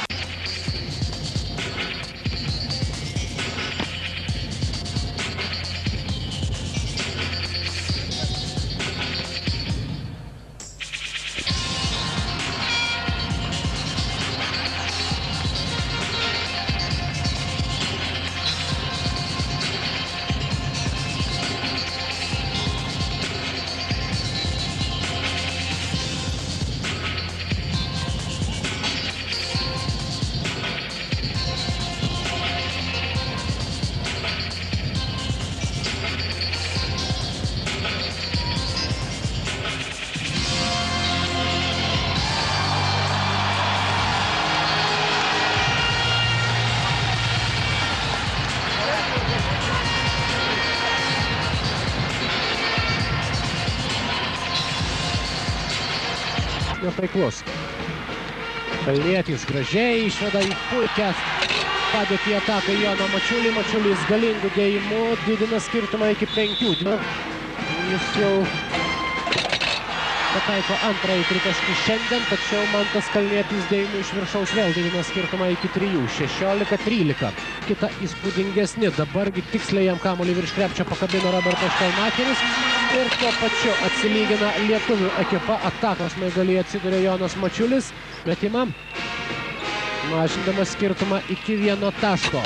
netaiklus. Kalnietis gražiai išveda į puikią padėtį ataką Joną Mačiulį. Mačiulis galingų dėjimų didina skirtumą iki 5. Jis jau pataiko antrąjį tritaškį šiandien, tačiau Mantas Kalnietis dėjimų iš viršaus vėl didina skirtumą iki 3. 16-13. Kita įspūdingesni. Dabargi tiksliai jam kamuolį virš krepšio pakabino Robertas Štelmacheris ir tuo pačiu atsilygina lietuvių ekipa. Atakos smaigalyje atsiduria Jonas Mačiulis. Metimą mažindamas skirtumą iki 1 taško.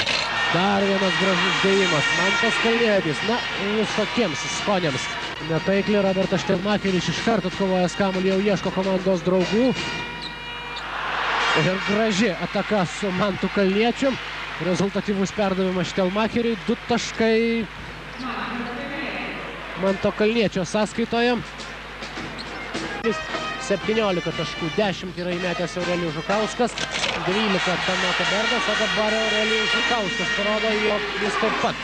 Dar vienas gražus dėjimas. Mantas Kalnietis. Na, visokiems skoniams. Netaikli Robertas Štelmacheris iš karto atkovojęs kamuolį jau ieško komandos draugų. Ir graži ataka su Mantu Kalniečiu. Rezultatyvus perdavimas Štelmacheriui. 2 taškai Manto Kalniečio sąskaitoje. 17 taškų, 10 yra įmetęs Aurelijus Žukauskas, 12 Tanoka Berdas, o dabar Aurelijus Žukauskas parodo, jog jis taip pat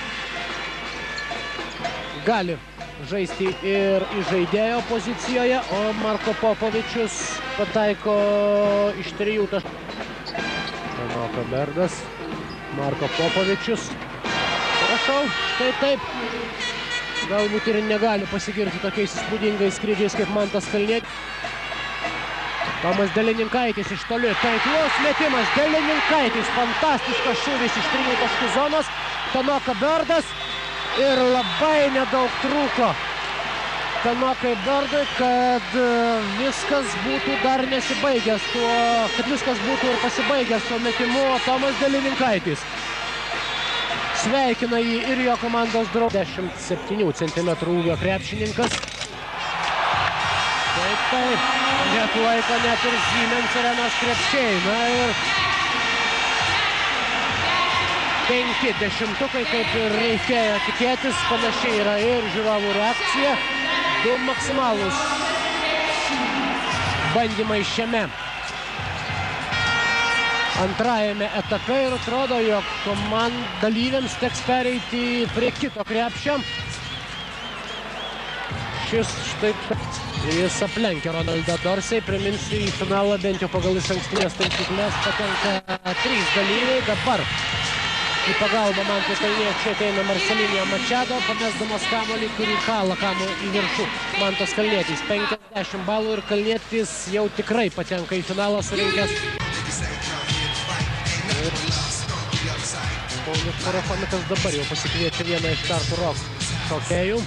gali žaisti ir iš žaidėjo pozicijoje, o Marko Popovičius pataiko iš 3 taškų. Tanoka Berdas, Marko Popovičius. Prašau, štai taip. Galbūt ir negali pasigirti tokiais įspūdingais skrydžiais kaip Mantas Kalnietis. Tomas Delininkaitis iš toli. Taiklus metimas. Delininkaitis. Fantastiškas šūvis iš 3 taškų zonos. Tanoka Berdas. Ir labai nedaug trūko Tanokai Berdui, kad viskas būtų dar nesibaigęs tuo, kad viskas būtų ir pasibaigęs tuo metimu. Tomas Delininkaitis sveikina jį ir jo komandos draugą. 17 cm ūgio krepšininkas. Taip, net laiko net ir Siemens Arenos krepšiai. Na ir 5 dešimtukai, kaip ir reikėjo tikėtis, panašiai yra ir žiūrovų reakcija. 2 maksimalūs bandymai šiame antrajame etape ir atrodo, jog dalyviams teks pereiti prie kito krepšio. Šis štai jis aplenkia Ronaldą Dorsey. Priminsiu, į finalą bent jau pagal išankstinės taisyklės patenka 3 dalyviai. Dabar į pagalbą Mantui Kalniečiui ateina Marcelinio Machado, pamesdamas kamuolį, kurį kala kamuolį į viršų Mantas Kalnietis. 50 balų ir Kalnietis jau tikrai patenka į finalą surinkęs. Paulius Parafomikas dabar jau pasikviečia vieną iš kartų rock šokėjų.